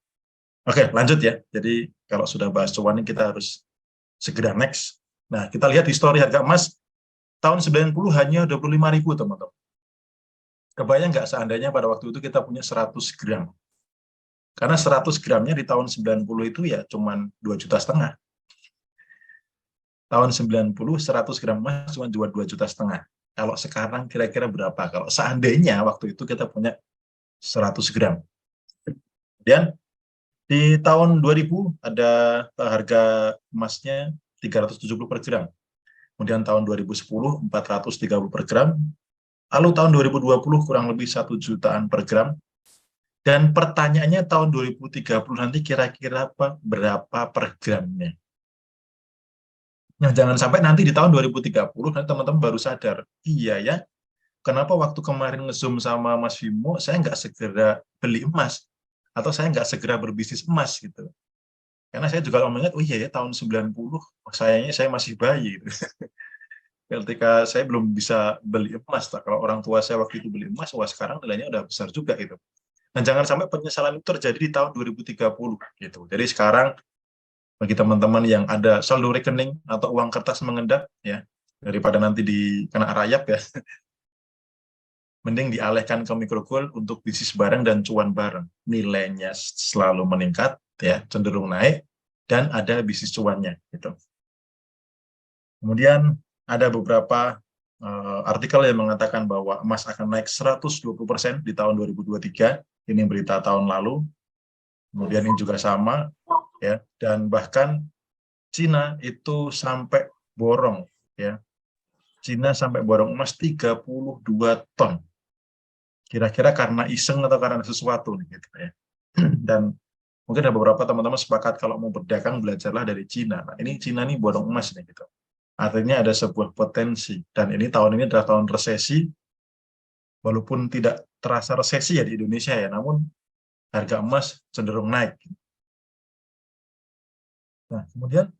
Oke, lanjut ya. Jadi kalau sudah bahas cuan ini kita harus segera next. Nah, kita lihat histori harga emas tahun 90 hanya 25.000 teman-teman. Kebayang nggak seandainya pada waktu itu kita punya 100 gram? Karena 100 gramnya di tahun 90 itu ya cuman 2,5 juta. Tahun 90, 100 gram emas cuma 2,5 juta. Kalau sekarang kira-kira berapa? Kalau seandainya waktu itu kita punya 100 gram. Kemudian di tahun 2000 ada harga emasnya 370 per gram. Kemudian tahun 2010 430 per gram. Lalu tahun 2020 kurang lebih 1 jutaan per gram. Dan pertanyaannya tahun 2030 nanti kira-kira berapa per gramnya? Nah, jangan sampai nanti di tahun 2030 nanti teman-teman baru sadar, iya ya, kenapa waktu kemarin nge-zoom sama Mas Vimo, saya nggak segera beli emas, atau saya nggak segera berbisnis emas gitu. Karena saya juga mengingat, oh iya ya, tahun 90, sayangnya saya masih bayi. Gitu. Ketika saya belum bisa beli emas, kalau orang tua saya waktu itu beli emas, wah sekarang nilainya udah besar juga gitu. Dan jangan sampai penyesalan itu terjadi di tahun 2030 gitu. Jadi sekarang bagi teman-teman yang ada saldo rekening atau uang kertas mengendap ya, daripada nanti dikena rayap ya, mending dialihkan ke microgold untuk bisnis bareng dan cuan bareng. Nilainya selalu meningkat ya, cenderung naik dan ada bisnis cuannya gitu. Kemudian ada beberapa artikel yang mengatakan bahwa emas akan naik 120% di tahun 2023. Ini berita tahun lalu. Kemudian ini juga sama ya, dan bahkan Cina itu sampai borong ya. Cina sampai borong emas 32 ton. Kira-kira karena iseng atau karena sesuatu nih gitu ya. Dan mungkin ada beberapa teman-teman sepakat kalau mau berdagang belajarlah dari Cina. Nah, ini Cina nih borong emas nih gitu. Artinya ada sebuah potensi, dan ini tahun ini adalah tahun resesi. Walaupun tidak terasa resesi ya di Indonesia ya, namun harga emas cenderung naik. Nah, kemudian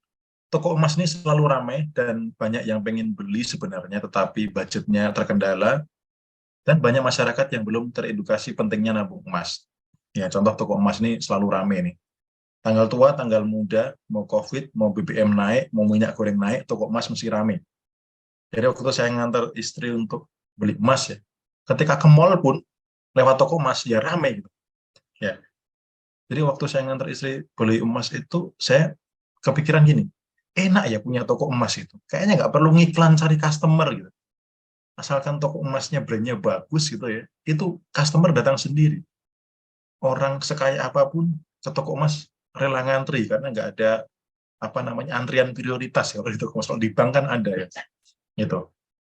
toko emas ini selalu ramai dan banyak yang pengen beli sebenarnya, tetapi budgetnya terkendala dan banyak masyarakat yang belum teredukasi pentingnya nabung emas. Ya, contoh toko emas ini selalu ramai nih. Tanggal tua, tanggal muda, mau COVID, mau BBM naik, mau minyak goreng naik, toko emas mesti ramai. Jadi waktu itu saya ngantar istri untuk beli emas ya. Ketika ke mall pun lewat toko emas ya ramai gitu. Ya. Jadi waktu saya ngantar istri beli emas itu saya kepikiran gini, enak ya punya toko emas itu. Kayaknya nggak perlu ngiklan cari customer gitu. Asalkan toko emasnya brandnya bagus gitu ya, itu customer datang sendiri. Orang sekaya apapun ke toko emas rela ngantri karena nggak ada antrian prioritas ya. Kalau di toko emas, kalau di bank kan ada ya. Gitu.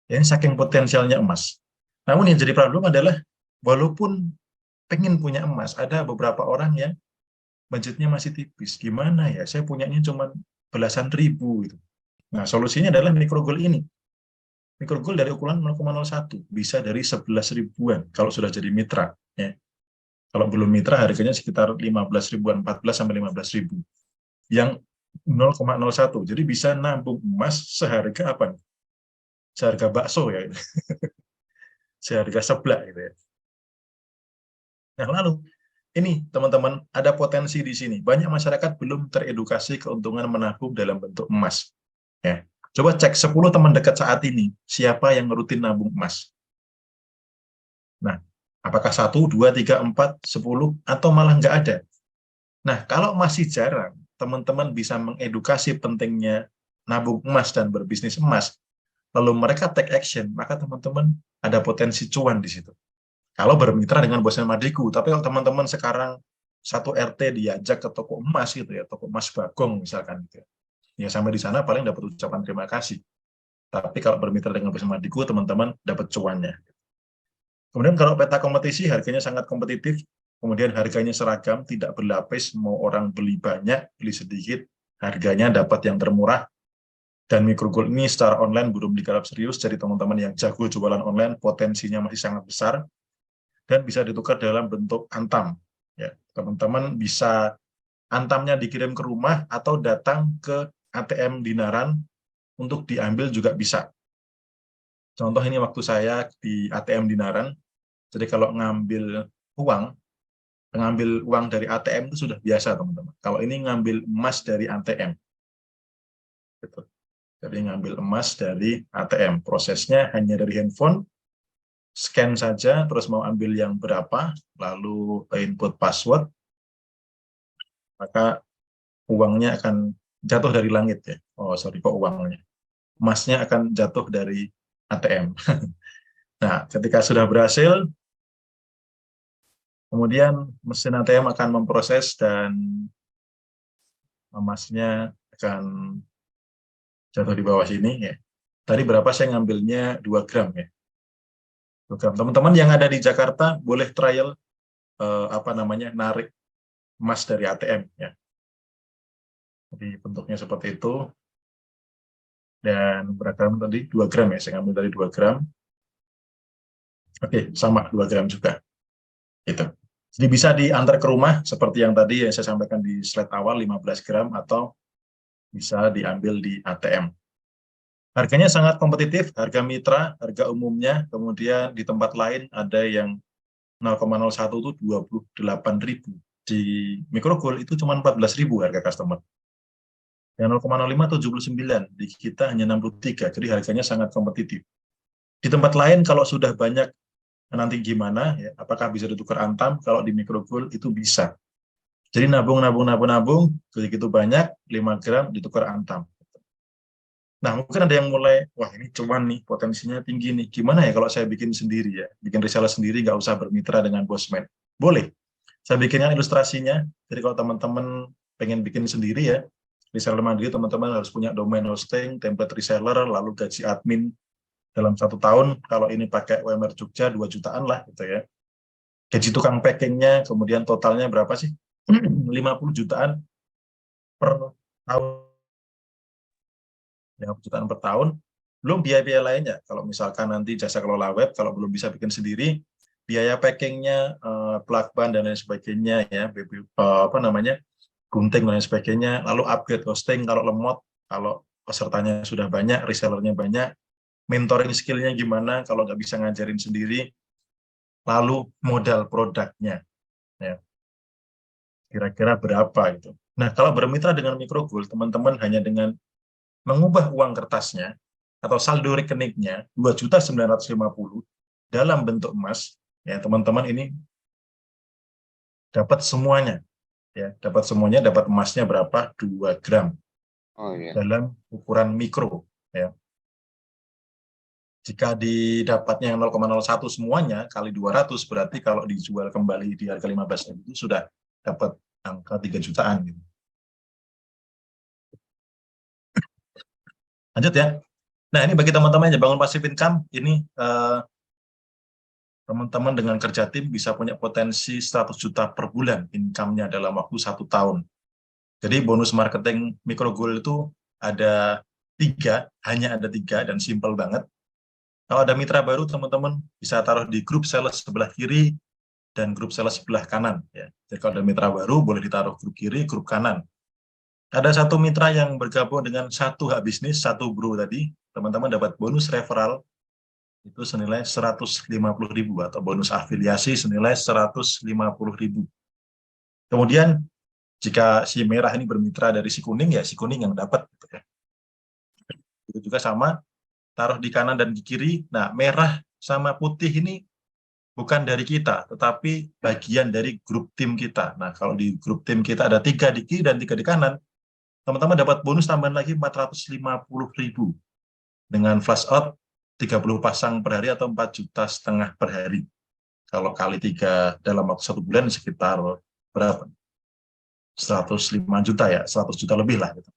Ini saking potensialnya emas. Namun yang jadi problem adalah walaupun pengen punya emas, ada beberapa orang yang budgetnya masih tipis. Gimana ya? Saya punyanya cuma belasan ribu gitu. Nah, solusinya adalah microgold ini. Microgold dari ukuran 0,01 bisa dari 11 ribuan kalau sudah jadi mitra ya. Kalau belum mitra harganya sekitar 15 ribuan, 14 sampai 15 ribu. Yang 0,01. Jadi bisa nabung emas seharga apa? Seharga bakso ya. Seharga seblak gitu ya. Nah, lalu ini teman-teman ada potensi di sini. Banyak masyarakat belum teredukasi keuntungan menabung dalam bentuk emas. Ya. Coba cek 10 teman dekat saat ini, siapa yang rutin nabung emas? Nah, apakah 1, 2, 3, 4, 10, atau malah nggak ada? Nah, kalau masih jarang, teman-teman bisa mengedukasi pentingnya nabung emas dan berbisnis emas, lalu mereka take action, maka teman-teman ada potensi cuan di situ. Kalau bermitra dengan Bosman Madigu, tapi kalau teman-teman sekarang satu RT diajak ke toko emas gitu ya, toko emas Bagong misalkan gitu ya, sampai di sana paling dapat ucapan terima kasih. Tapi kalau bermitra dengan Bosman Madigu, teman-teman dapat cuannya. Kemudian kalau peta kompetisi harganya sangat kompetitif, kemudian harganya seragam, tidak berlapis, mau orang beli banyak, beli sedikit, harganya dapat yang termurah. Dan Microgold ini secara online belum digarap serius, jadi teman-teman yang jago jualan online potensinya masih sangat besar dan bisa ditukar dalam bentuk antam. Ya, teman-teman bisa antamnya dikirim ke rumah atau datang ke ATM Dinaran untuk diambil juga bisa. Contoh ini waktu saya di ATM Dinaran, jadi kalau ngambil uang dari ATM itu sudah biasa teman-teman. Kalau ini ngambil emas dari ATM. Gitu. Jadi ngambil emas dari ATM. Prosesnya hanya dari handphone, scan saja, terus mau ambil yang berapa, lalu input password, maka uangnya akan jatuh dari langit ya. Oh sorry, kok uangnya. Emasnya akan jatuh dari ATM. Nah, ketika sudah berhasil, kemudian mesin ATM akan memproses dan emasnya akan jatuh di bawah sini ya. Tadi berapa saya ngambilnya 2 gram ya. 2 gram. Teman-teman yang ada di Jakarta boleh trial narik emas dari ATM ya. Jadi bentuknya seperti itu. Dan berapa gram tadi? 2 gram ya. Saya ngambil dari 2 gram. Oke, sama 2 gram juga. Gitu. Jadi bisa diantar ke rumah seperti yang tadi yang saya sampaikan di slide awal 15 gram atau bisa diambil di ATM. Harganya sangat kompetitif, harga mitra, harga umumnya, kemudian di tempat lain ada yang 0,01 itu 28.000. Di Microgold itu cuma 14.000 harga customer. Yang 0,05 79, di kita hanya 63, jadi harganya sangat kompetitif. Di tempat lain kalau sudah banyak nanti gimana, ya, apakah bisa ditukar antam? Kalau di Microgold itu bisa. Jadi nabung, begitu banyak, 5 gram ditukar antam. Nah, mungkin ada yang mulai, wah ini cuan nih, potensinya tinggi nih. Gimana ya kalau saya bikin sendiri ya? Bikin reseller sendiri, nggak usah bermitra dengan Bosman. Boleh. Saya bikinkan ilustrasinya. Jadi kalau teman-teman pengen bikin sendiri ya, reseller mandiri, teman-teman harus punya domain hosting, template reseller, lalu gaji admin dalam 1 tahun. Kalau ini pakai UMR Jogja, 2 jutaan lah gitu ya. Gaji tukang packingnya, kemudian totalnya berapa sih? 50 jutaan per tahun. 50 jutaan per tahun, belum biaya-biaya lainnya. Kalau misalkan nanti jasa kelola web, kalau belum bisa bikin sendiri, biaya packingnya, plug ban dan lain sebagainya, ya, gunting dan lain sebagainya, lalu upgrade hosting kalau lemot, kalau pesertanya sudah banyak, resellernya banyak, mentoring skillnya gimana kalau nggak bisa ngajarin sendiri, lalu modal produknya, ya, kira-kira berapa itu. Nah, kalau bermitra dengan Microgold, teman-teman hanya dengan mengubah uang kertasnya atau saldo rekeningnya 2.950.000 dalam bentuk emas, ya teman-teman ini dapat semuanya, ya dapat emasnya berapa? 2 gram dalam ukuran mikro, ya. Jika didapatnya 0,01 semuanya kali 200 berarti kalau dijual kembali di harga 15.000 itu sudah dapat angka 3 jutaan gitu. Lanjut ya. Nah, ini bagi teman-teman yang bangun passive income, ini teman-teman dengan kerja tim bisa punya potensi 100 juta per bulan income-nya dalam waktu 1 tahun. Jadi bonus marketing Microgold itu ada 3, hanya ada 3 dan simple banget. Kalau ada mitra baru, teman-teman bisa taruh di grup sales sebelah kiri dan grup sales sebelah kanan. Ya. Jadi kalau ada mitra baru, boleh ditaruh grup kiri, grup kanan. Ada satu mitra yang bergabung dengan satu hak bisnis, satu bro tadi, teman-teman dapat bonus referral itu senilai 150.000 atau bonus afiliasi senilai 150.000. Kemudian jika si merah ini bermitra dari si kuning, ya si kuning yang dapat. Gitu ya. Itu juga sama, taruh di kanan dan di kiri. Nah, merah sama putih ini bukan dari kita, tetapi bagian dari grup tim kita. Nah, kalau di grup tim kita ada 3 di kiri dan 3 di kanan, teman-teman dapat bonus tambahan lagi 450.000 dengan flash out 30 pasang per hari atau 4,5 juta per hari. Kalau kali 3 dalam waktu 1 bulan sekitar berapa? 105 juta ya, 100 juta lebih lah. Gitu.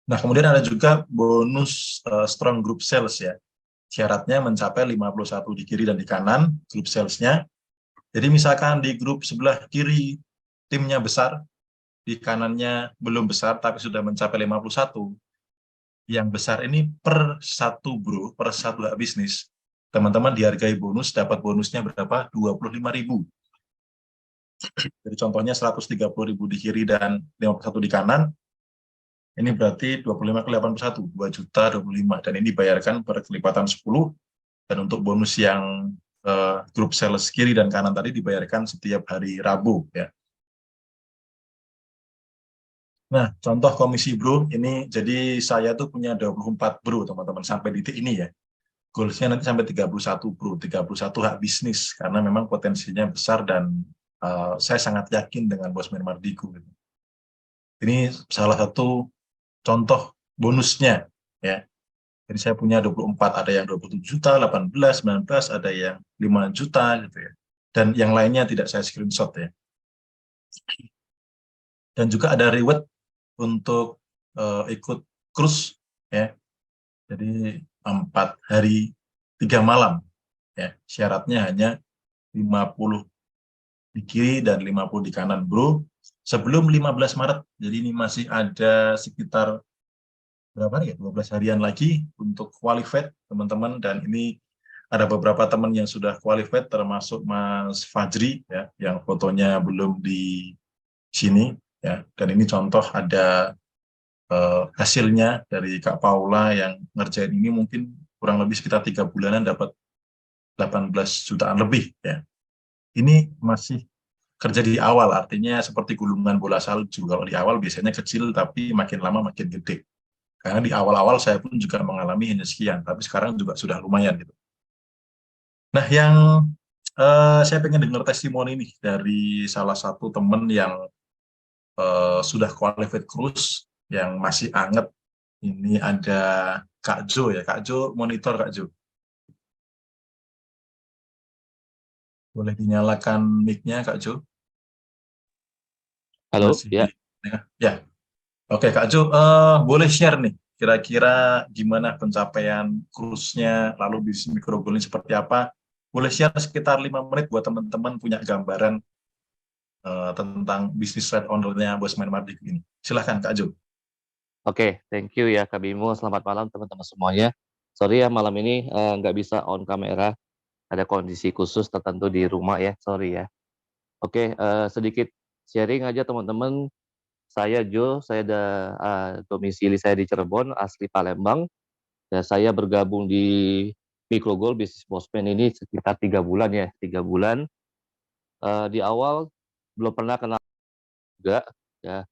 Nah, kemudian ada juga bonus strong group sales ya. Syaratnya mencapai 51 di kiri dan di kanan grup salesnya. Jadi misalkan di grup sebelah kiri timnya besar, di kanannya belum besar tapi sudah mencapai 51, yang besar ini per satu bro, per satu hak bisnis, teman-teman dihargai bonus, dapat bonusnya berapa? 25.000. Jadi contohnya 130.000 di kiri dan 51 di kanan, ini berarti 25 kali 81, 2.025.000. Dan ini dibayarkan per kelipatan 10, dan untuk bonus yang grup sales kiri dan kanan tadi dibayarkan setiap hari Rabu ya. Nah, contoh komisi bro, ini jadi saya tuh punya 24 bro teman-teman sampai di titik ini ya. Goalsnya nanti sampai 31 bro, 31 hak bisnis, karena memang potensinya besar dan saya sangat yakin dengan Bosman Mardigu. Gitu. Ini salah satu contoh bonusnya ya. Jadi saya punya 24, ada yang 27 juta, 18, 19, ada yang 5 juta gitu ya. Dan yang lainnya tidak saya screenshot ya. Dan juga ada reward untuk ikut cruise ya. Jadi 4 hari 3 malam ya. Syaratnya hanya 50 di kiri dan 50 di kanan bro. Sebelum 15 Maret. Jadi ini masih ada sekitar berapa hari ya? 12 harian lagi untuk qualified teman-teman, dan ini ada beberapa teman yang sudah qualified termasuk Mas Fajri ya, yang fotonya belum di sini ya. Dan ini contoh ada hasilnya dari Kak Paula yang ngerjain ini mungkin kurang lebih sekitar 3 bulanan dapat 18 jutaan lebih ya. Ini masih kerja di awal, artinya seperti gulungan bola salju. Kalau di awal biasanya kecil tapi makin lama makin gede. Karena di awal-awal saya pun juga mengalami hanya sekian, tapi sekarang juga sudah lumayan gitu. Nah, yang saya pengen dengar testimoni nih dari salah satu teman yang sudah qualified cruise, yang masih anget. Ini ada Kak Jo ya, Kak Jo monitor Kak Jo. Boleh dinyalakan mic-nya Kak Jo? Halo, Masih ya. ya. Oke Kak Jo, boleh share nih kira-kira gimana pencapaian cruise-nya, lalu bisnis mikrogol ini seperti apa? Boleh share sekitar 5 menit buat teman-teman punya gambaran tentang bisnis red owner-nya Bosman Mardigu ini. Silahkan Kak Jo. Oke, thank you ya Kak Bimo. Selamat malam teman-teman semuanya. Sorry ya malam ini nggak bisa on kamera. Ada kondisi khusus tertentu di rumah ya, sorry ya. Oke, sedikit sharing aja teman-teman. Saya Jo, saya ada domisili saya di Cirebon, asli Palembang. Dan saya bergabung di Mikrogol Bisnis Bosman ini sekitar 3 bulan ya, 3 bulan. Di awal belum pernah kenal juga ya,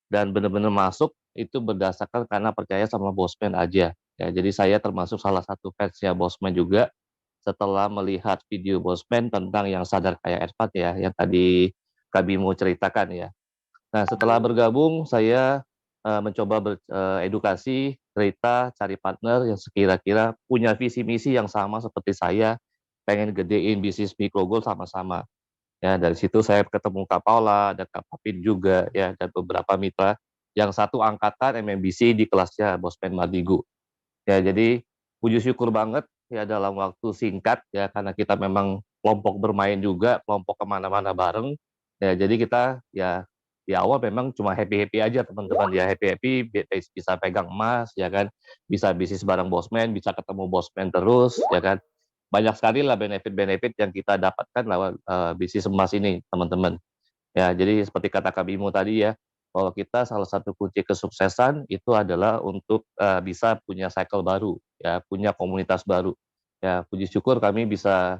dan benar-benar masuk itu berdasarkan karena percaya sama Bosman aja ya. Jadi saya termasuk salah satu fansnya Bosman juga setelah melihat video Bosman tentang yang sadar kayak Ervat ya, yang tadi Kak Bimo ceritakan ya. Nah, setelah bergabung saya mencoba beredukasi, cerita, cari partner yang sekira-kira punya visi misi yang sama seperti saya, pengen gedein bisnis Mikrogol sama-sama. Ya, dari situ saya ketemu Kak Paula, ada Kak Papin juga ya, dan beberapa mitra yang satu angkatan MMBC di kelasnya Bosman Mardigu. Ya, jadi puji syukur banget ya dalam waktu singkat ya, karena kita memang kelompok bermain juga, kelompok kemana-mana bareng. Ya, jadi kita ya di awal memang cuma happy-happy aja teman-teman ya, happy-happy bisa pegang emas ya kan, bisa bisnis bareng Bosman, bisa ketemu Bosman terus ya kan. Banyak sekali lah benefit-benefit yang kita dapatkan lewat bisnis emas ini teman-teman. Ya, jadi seperti kata Kak Bimo tadi ya, bahwa kita salah satu kunci kesuksesan itu adalah untuk bisa punya cycle baru, ya, punya komunitas baru. Ya, puji syukur kami bisa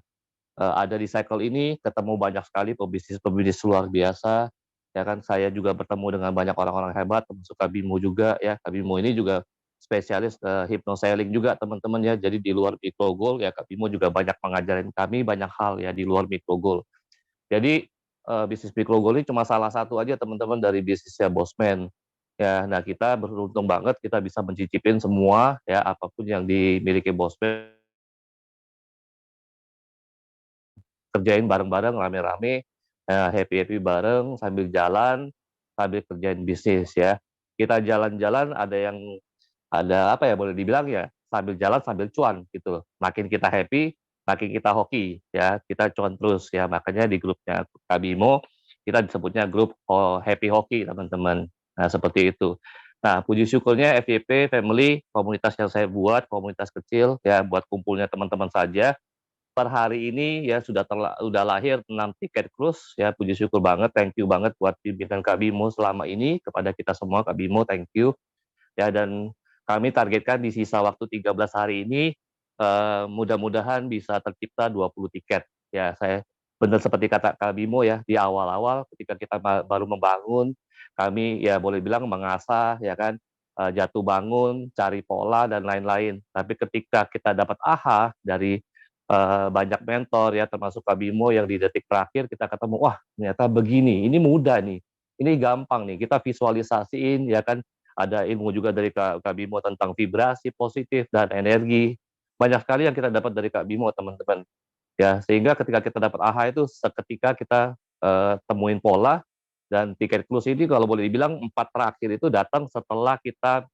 ada di cycle ini, ketemu banyak sekali pebisnis-pebisnis luar biasa. Ya kan, saya juga bertemu dengan banyak orang-orang hebat, termasuk Kak Bimo juga ya. Kak Bimo ini juga spesialis hypnoselling juga teman-teman ya. Jadi di luar Mikrogol ya, Kak Bimo juga banyak mengajarin kami banyak hal ya di luar Mikrogol. Jadi bisnis Mikrogol ini cuma salah satu aja teman-teman dari bisnisnya Bosman. Ya, nah kita beruntung banget kita bisa mencicipin semua ya apapun yang dimiliki Bosman, kerjain bareng-bareng rame-rame, happy-happy bareng sambil jalan, sambil kerjain bisnis ya. Kita jalan-jalan ada apa ya boleh dibilang ya, sambil jalan sambil cuan gitu. Makin kita happy, makin kita hoki ya, kita cuan terus ya. Makanya di grupnya Kak Bimo kita disebutnya grup happy hoki teman-teman. Nah, seperti itu. Nah, puji syukurnya FYP Family, komunitas yang saya buat, komunitas kecil ya buat kumpulnya teman-teman saja. Per hari ini ya sudah lahir 6 tiket cruise ya, puji syukur banget, thank you banget buat pimpinan Kak Bimo selama ini, kepada kita semua Kak Bimo, thank you. Ya, dan kami targetkan di sisa waktu 13 hari ini mudah-mudahan bisa tercipta 20 tiket. Ya, saya benar seperti kata Kak Bimo ya, di awal-awal ketika kita baru membangun, kami ya boleh bilang mengasah ya kan, jatuh bangun, cari pola dan lain-lain. Tapi ketika kita dapat AHA dari banyak mentor ya, termasuk Kak Bimo yang di detik terakhir kita ketemu, wah ternyata begini, ini mudah nih, ini gampang nih, kita visualisasiin ya kan, ada ilmu juga dari Kak Bimo tentang vibrasi positif dan energi. Banyak sekali yang kita dapat dari Kak Bimo, teman-teman. Ya, sehingga ketika kita dapat AHA itu seketika kita temuin pola, dan tiket cruise ini kalau boleh dibilang 4 terakhir itu datang setelah kita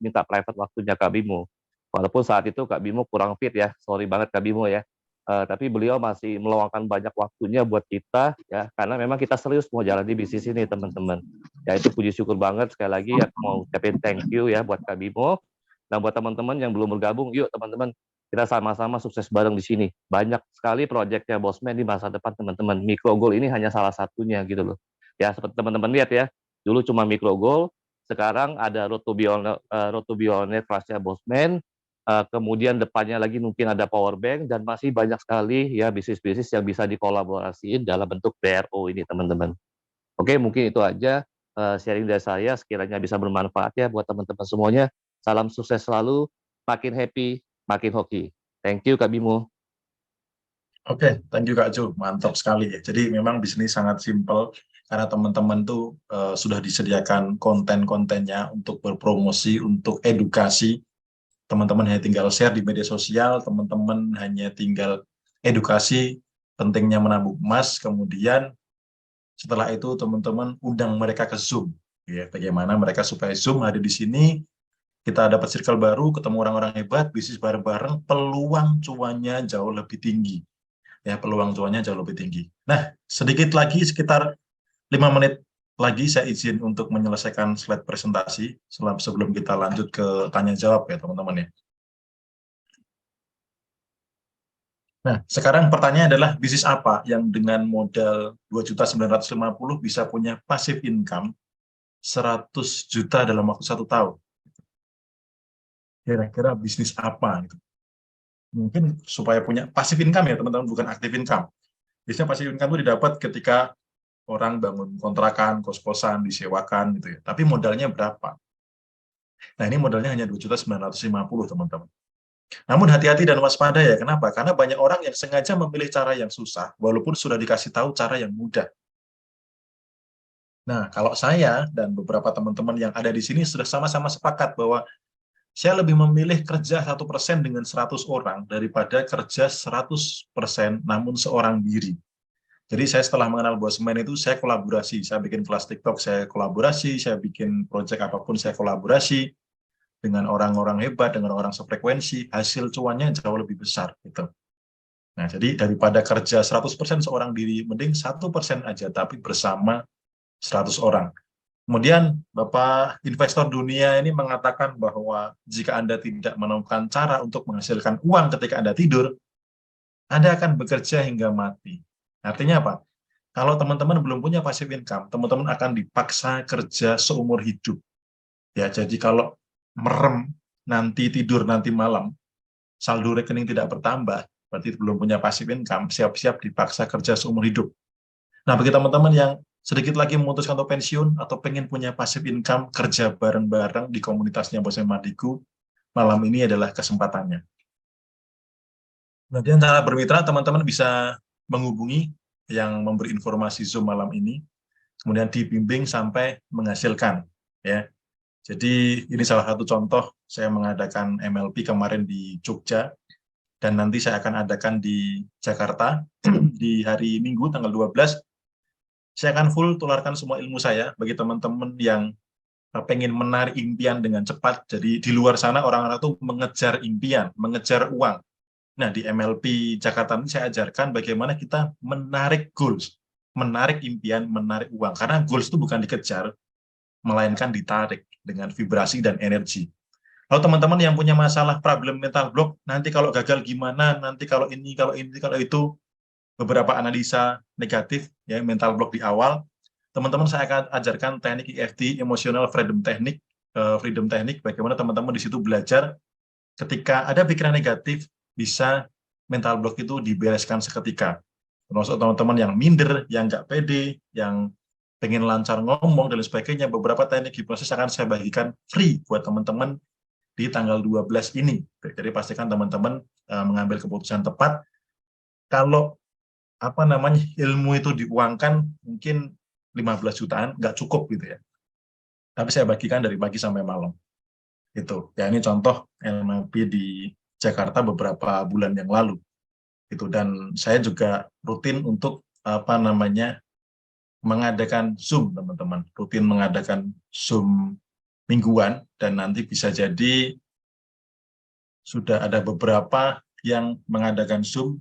minta private waktunya Kak Bimo. Walaupun saat itu Kak Bimo kurang fit ya, sorry banget Kak Bimo ya. Tapi beliau masih meluangkan banyak waktunya buat kita ya, karena memang kita serius mau jalan di bisnis ini, teman-teman. Ya itu puji syukur banget, sekali lagi aku mau ucapin thank you ya buat Kak Bimo. Dan buat teman-teman yang belum bergabung, yuk teman-teman, kita sama-sama sukses bareng di sini. Banyak sekali proyeknya Bosman di masa depan, teman-teman. Micro Goal ini hanya salah satunya gitu loh. Ya seperti teman-teman lihat ya, dulu cuma Micro Goal, sekarang ada Road to Billionaire kelasnya Bosman, kemudian depannya lagi mungkin ada power bank, dan masih banyak sekali ya bisnis-bisnis yang bisa dikolaborasiin dalam bentuk BRO ini, teman-teman. Oke, mungkin itu aja sharing dari saya, sekiranya bisa bermanfaat ya buat teman-teman semuanya. Salam sukses selalu, makin happy, makin hoki. Thank you Kak Bimo. Oke, thank you Kak Jo, mantap sekali ya. Jadi memang bisnis sangat simpel karena teman-teman tuh sudah disediakan konten-kontennya untuk berpromosi, untuk edukasi. Teman-teman hanya tinggal share di media sosial, teman-teman hanya tinggal edukasi pentingnya menabung emas, kemudian setelah itu teman-teman undang mereka ke Zoom. Ya, bagaimana mereka supaya Zoom ada di sini, kita dapat circle baru, ketemu orang-orang hebat, bisnis bareng-bareng, peluang cuannya jauh lebih tinggi. Ya, peluang cuannya jauh lebih tinggi. Nah, sedikit lagi, sekitar 5 menit lagi saya izin untuk menyelesaikan slide presentasi sebelum kita lanjut ke tanya jawab ya teman-teman ya. Nah, sekarang pertanyaan adalah bisnis apa yang dengan modal 2.950.000 bisa punya passive income 100 juta dalam waktu 1 tahun? Kira-kira bisnis apa? Gitu. Mungkin supaya punya passive income ya teman-teman, bukan active income. Biasanya passive income itu didapat ketika orang bangun kontrakan, kos-kosan, disewakan gitu ya. Tapi modalnya berapa? Nah ini modalnya hanya 2.950.000 teman-teman. Namun hati-hati dan waspada ya, kenapa? Karena banyak orang yang sengaja memilih cara yang susah, walaupun sudah dikasih tahu cara yang mudah. Nah, kalau saya dan beberapa teman-teman yang ada di sini sudah sama-sama sepakat bahwa saya lebih memilih kerja 1% dengan 100 orang daripada kerja 100% namun seorang diri. Jadi saya setelah mengenal Bosman itu, saya kolaborasi. Saya bikin kelas TikTok, saya kolaborasi. Saya bikin project apapun, saya kolaborasi dengan orang-orang hebat, dengan orang sefrekuensi. Hasil cuannya jauh lebih besar. Gitu. Nah, jadi daripada kerja 100% seorang diri, mending 1% aja, tapi bersama 100 orang. Kemudian Bapak investor dunia ini mengatakan bahwa jika Anda tidak menemukan cara untuk menghasilkan uang ketika Anda tidur, Anda akan bekerja hingga mati. Artinya apa? Kalau teman-teman belum punya passive income, teman-teman akan dipaksa kerja seumur hidup. Ya, jadi kalau merem nanti tidur nanti malam, saldo rekening tidak bertambah, berarti belum punya passive income, siap-siap dipaksa kerja seumur hidup. Nah, bagi teman-teman yang sedikit lagi memutuskan untuk pensiun atau pengen punya passive income, kerja bareng-bareng di komunitasnya Bosman Madiku, malam ini adalah kesempatannya. Kemudian cara bermitra, teman-teman bisa menghubungi yang memberi informasi Zoom malam ini, kemudian dibimbing sampai menghasilkan. Ya. Jadi ini salah satu contoh, saya mengadakan MLP kemarin di Jogja, dan nanti saya akan adakan di Jakarta di hari Minggu tanggal 12. Saya akan full tularkan semua ilmu saya bagi teman-teman yang pengen menarik impian dengan cepat. Jadi di luar sana orang-orang itu mengejar impian, mengejar uang. Nah di MLP Jakarta ini saya ajarkan bagaimana kita menarik goals, menarik impian, menarik uang. Karena goals itu bukan dikejar, melainkan ditarik. dengan vibrasi dan energi. Kalau teman-teman yang punya masalah problem mental block, nanti kalau gagal gimana, nanti kalau ini, kalau itu, beberapa analisa negatif, ya mental block di awal, teman-teman saya akan ajarkan teknik EFT, Emotional Freedom Technique, bagaimana teman-teman di situ belajar ketika ada pikiran negatif, bisa mental block itu dibereskan seketika. Termasuk teman-teman yang minder, yang nggak pede, yang pengen lancar ngomong, dan sebagainya, beberapa teknik hipnosis akan saya bagikan free buat teman-teman di tanggal 12 ini. Jadi pastikan teman-teman mengambil keputusan tepat. Kalau ilmu itu diuangkan mungkin 15 jutaan, nggak cukup gitu ya. Tapi saya bagikan dari pagi sampai malam. Itu. Ya ini contoh NLP di Jakarta beberapa bulan yang lalu. Itu. Dan saya juga rutin untuk mengadakan Zoom, teman-teman. Rutin mengadakan Zoom mingguan, dan nanti bisa jadi sudah ada beberapa yang mengadakan Zoom,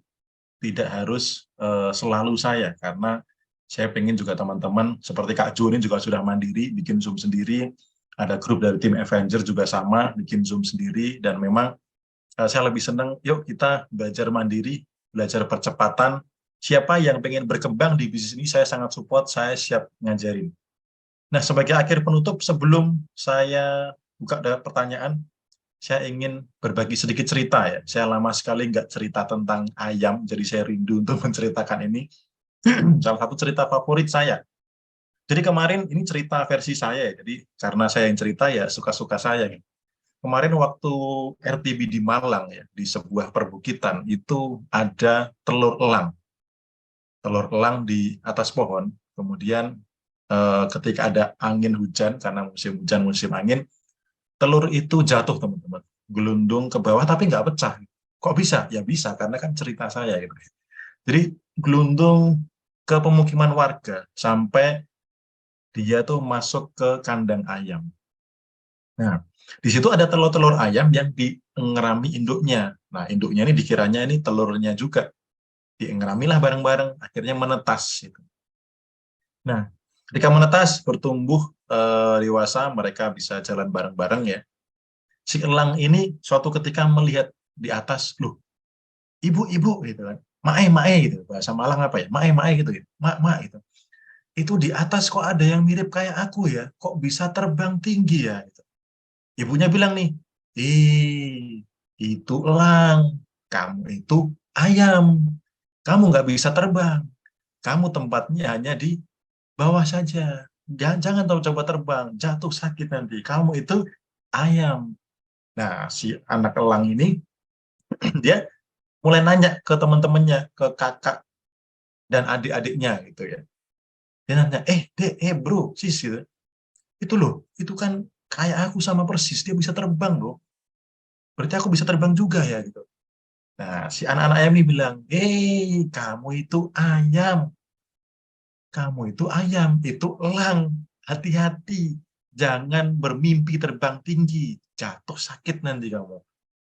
tidak harus selalu saya, karena saya pengen juga teman-teman, seperti Kak Jo ini juga sudah mandiri, bikin Zoom sendiri, ada grup dari tim Avenger juga sama, bikin Zoom sendiri, dan memang saya lebih senang, yuk kita belajar mandiri, belajar percepatan, siapa yang pengen berkembang di bisnis ini, saya sangat support, saya siap ngajarin. Nah, sebagai akhir penutup, sebelum saya buka pertanyaan, saya ingin berbagi sedikit cerita ya. Saya lama sekali nggak cerita tentang ayam, jadi saya rindu untuk menceritakan ini. Salah satu cerita favorit saya. Jadi kemarin ini cerita versi saya ya, jadi karena saya yang cerita ya suka-suka saya. Kemarin waktu RTB di Malang ya, di sebuah perbukitan, itu ada telur elang. Telur elang di atas pohon, kemudian ketika ada angin hujan, karena musim hujan, musim angin, telur itu jatuh, teman-teman. Gelundung ke bawah, tapi nggak pecah. Kok bisa? Ya bisa, karena kan cerita saya. Gitu. Jadi gelundung ke pemukiman warga, sampai dia tuh masuk ke kandang ayam. Nah, di situ ada telur-telur ayam yang diengerami induknya. Nah, induknya ini dikiranya ini telurnya juga. Diengeramilah bareng-bareng, akhirnya menetas. Gitu. Nah, ketika menetas, bertumbuh dewasa, mereka bisa jalan bareng-bareng ya. Si elang ini suatu ketika melihat di atas, loh, ibu-ibu gitu kan, mae-mae gitu, bahasa Malang apa ya, mae-mae gitu, mak-mak gitu. Itu di atas kok ada yang mirip kayak aku ya, kok bisa terbang tinggi ya. Gitu. Ibunya bilang nih, itu elang, kamu itu ayam, kamu nggak bisa terbang, kamu tempatnya hanya di bawah saja. Jangan coba terbang, jatuh sakit nanti. Kamu itu ayam. Nah, si anak elang ini, dia mulai nanya ke teman-temannya, ke kakak dan adik-adiknya gitu ya. Dia nanya, dek, bro, sis gitu. Itu loh, itu kan kayak aku sama persis, dia bisa terbang loh. Berarti aku bisa terbang juga ya gitu. Nah, si anak-anak ayam ini bilang, kamu itu ayam. Kamu itu ayam, itu elang. Hati-hati, jangan bermimpi terbang tinggi, jatuh sakit nanti kamu.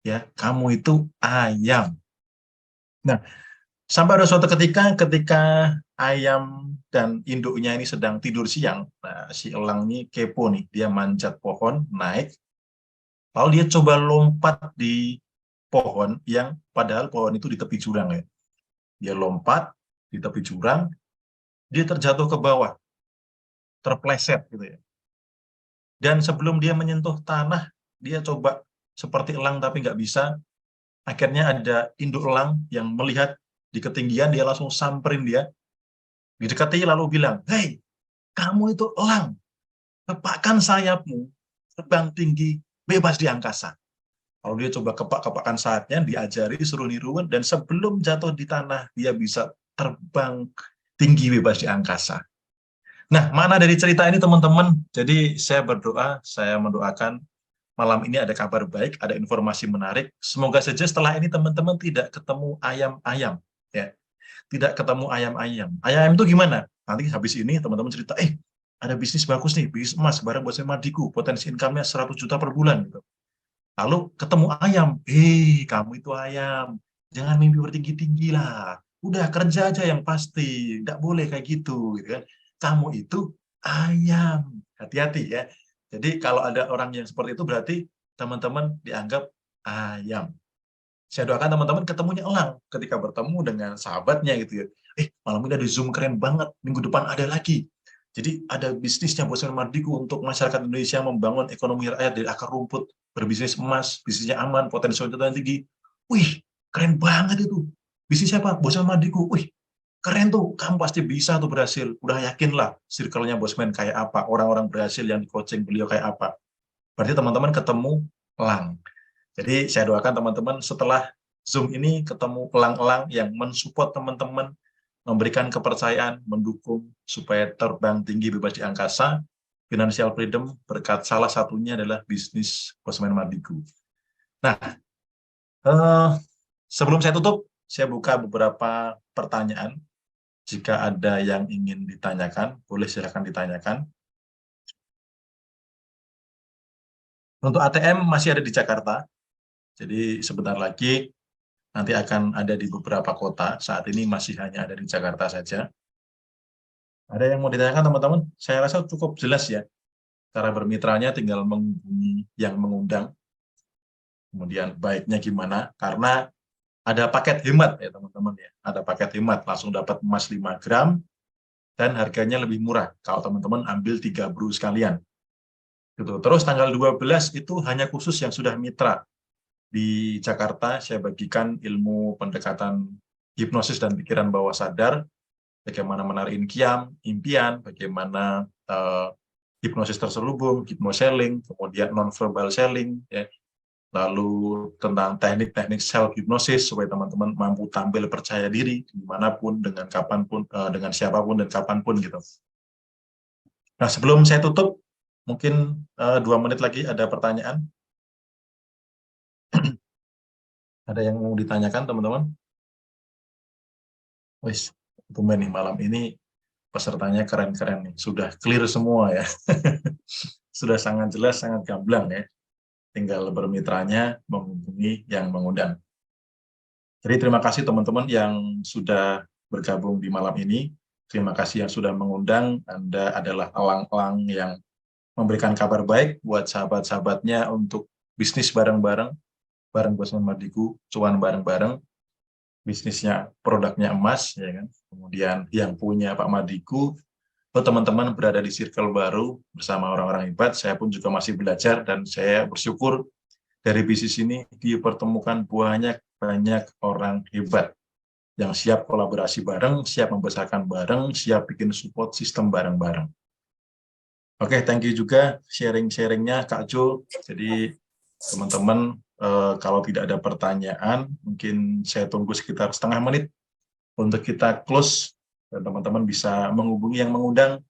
Ya, kamu itu ayam. Nah, sampai ada suatu ketika ayam dan induknya ini sedang tidur siang, nah, si elang ini kepo nih, dia manjat pohon, naik, lalu dia coba lompat di pohon yang padahal pohon itu di tepi jurang ya. Dia lompat di tepi jurang, dia terjatuh ke bawah, terpleset gitu ya. Dan sebelum dia menyentuh tanah, dia coba seperti elang tapi nggak bisa. Akhirnya ada induk elang yang melihat di ketinggian, dia langsung samperin dia, didekati lalu bilang, hei, kamu itu elang, kepakkan sayapmu, terbang tinggi, bebas di angkasa. Kalau dia coba kepak-kepakan sayapnya, diajari, suruh niruan, dan sebelum jatuh di tanah, dia bisa terbang tinggi, bebas di angkasa. Nah, mana dari cerita ini teman-teman? Jadi saya berdoa, saya mendoakan malam ini ada kabar baik, ada informasi menarik. Semoga saja setelah ini teman-teman tidak ketemu ayam-ayam, ya. Tidak ketemu ayam-ayam. Ayam itu gimana? Nanti habis ini teman-teman cerita, ada bisnis bagus nih, bisnis emas bareng buat saya Madiku, potensi income-nya 100 juta per bulan gitu. Lalu ketemu ayam, kamu itu ayam, jangan mimpi bertinggi-tinggi lah. Udah kerja aja yang pasti, nggak boleh kayak gitu kan. Kamu itu ayam, hati-hati ya. Jadi kalau ada orang yang seperti itu berarti teman-teman dianggap ayam. Saya doakan teman-teman ketemunya elang ketika bertemu dengan sahabatnya gitu ya. Malam ini ada Zoom keren banget, minggu depan ada lagi. Jadi ada bisnisnya Bosman Mardigu untuk masyarakat Indonesia membangun ekonomi rakyat dari akar rumput, berbisnis emas, bisnisnya aman, potensialnya tinggi. Wih, keren banget itu. Bisnis apa? Bosman Mardigu. Wih, keren tuh, kamu pasti bisa tuh berhasil. Udah yakin lah circle-nya Bosman kayak apa, orang-orang berhasil yang di coaching beliau kayak apa. Berarti teman-teman ketemu elang. Jadi saya doakan teman-teman setelah Zoom ini ketemu elang-elang yang mensupport teman-teman, memberikan kepercayaan, mendukung supaya terbang tinggi bebas di angkasa, financial freedom berkat salah satunya adalah bisnis Bosman Mardigu. Nah, sebelum saya tutup, saya buka beberapa pertanyaan. Jika ada yang ingin ditanyakan, boleh silakan ditanyakan. Untuk ATM masih ada di Jakarta. Jadi sebentar lagi nanti akan ada di beberapa kota. Saat ini masih hanya ada di Jakarta saja. Ada yang mau ditanyakan teman-teman? Saya rasa cukup jelas ya. Cara bermitranya tinggal menghubungi yang mengundang. Kemudian baiknya gimana? Karena ada paket hemat ya teman-teman ya. Ada paket hemat, langsung dapat emas 5 gram dan harganya lebih murah kalau teman-teman ambil 3 bru sekalian. Gitu. Terus tanggal 12 itu hanya khusus yang sudah mitra. Di Jakarta saya bagikan ilmu pendekatan hipnosis dan pikiran bawah sadar, bagaimana menarik impian, bagaimana hipnosis terselubung, hypnoselling, kemudian non-verbal selling, ya. Lalu tentang teknik-teknik self-hipnosis supaya teman-teman mampu tampil percaya diri dimanapun, dengan kapanpun, dengan siapapun dan kapanpun gitu. Nah sebelum saya tutup, mungkin 2 menit lagi ada pertanyaan. Ada yang mau ditanyakan teman-teman? Wis, tumben nih malam ini pesertanya keren-keren nih, sudah clear semua ya. Sudah sangat jelas, sangat gamblang ya. Tinggal bermitranya menghubungi yang mengundang. Jadi terima kasih teman-teman yang sudah bergabung di malam ini. Terima kasih yang sudah mengundang. Anda adalah elang-elang yang memberikan kabar baik buat sahabat-sahabatnya untuk bisnis bareng-bareng, bareng Bosman Mardigu, cuan bareng-bareng, bisnisnya, produknya emas, ya kan. Kemudian yang punya Pak Mardigu, teman-teman berada di circle baru bersama orang-orang hebat. Saya pun juga masih belajar dan saya bersyukur dari bisnis ini dipertemukan banyak orang hebat yang siap kolaborasi bareng, siap membesarkan bareng, siap bikin support sistem bareng-bareng. Oke, thank you juga sharing-sharingnya Kak Jo. Jadi teman-teman, kalau tidak ada pertanyaan, mungkin saya tunggu sekitar setengah menit untuk kita close, dan teman-teman bisa menghubungi yang mengundang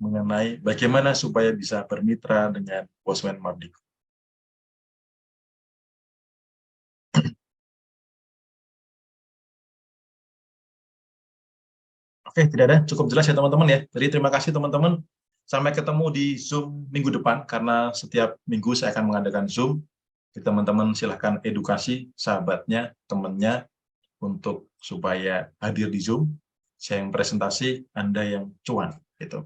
mengenai bagaimana supaya bisa bermitra dengan Bosman Mardigu. Oke, tidak ada, cukup jelas ya teman-teman ya. Jadi terima kasih teman-teman. Sampai ketemu di Zoom minggu depan, karena setiap minggu saya akan mengadakan Zoom. Teman-teman silahkan edukasi sahabatnya, temannya, untuk supaya hadir di Zoom. Saya yang presentasi, Anda yang cuan. Gitu.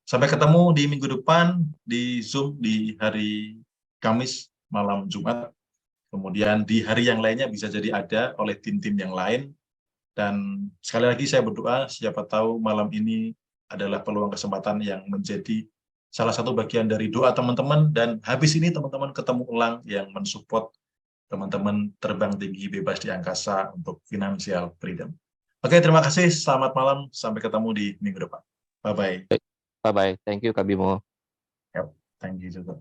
Sampai ketemu di minggu depan di Zoom di hari Kamis malam Jumat. Kemudian di hari yang lainnya bisa jadi ada oleh tim-tim yang lain. Dan sekali lagi saya berdoa, siapa tahu malam ini adalah peluang kesempatan yang menjadi salah satu bagian dari doa teman-teman, dan habis ini teman-teman ketemu elang yang mensupport teman-teman terbang tinggi bebas di angkasa untuk financial freedom. Oke, terima kasih, selamat malam, sampai ketemu di minggu depan. Bye-bye. Bye-bye, thank you Kak Bimo. Yep, thank you juga.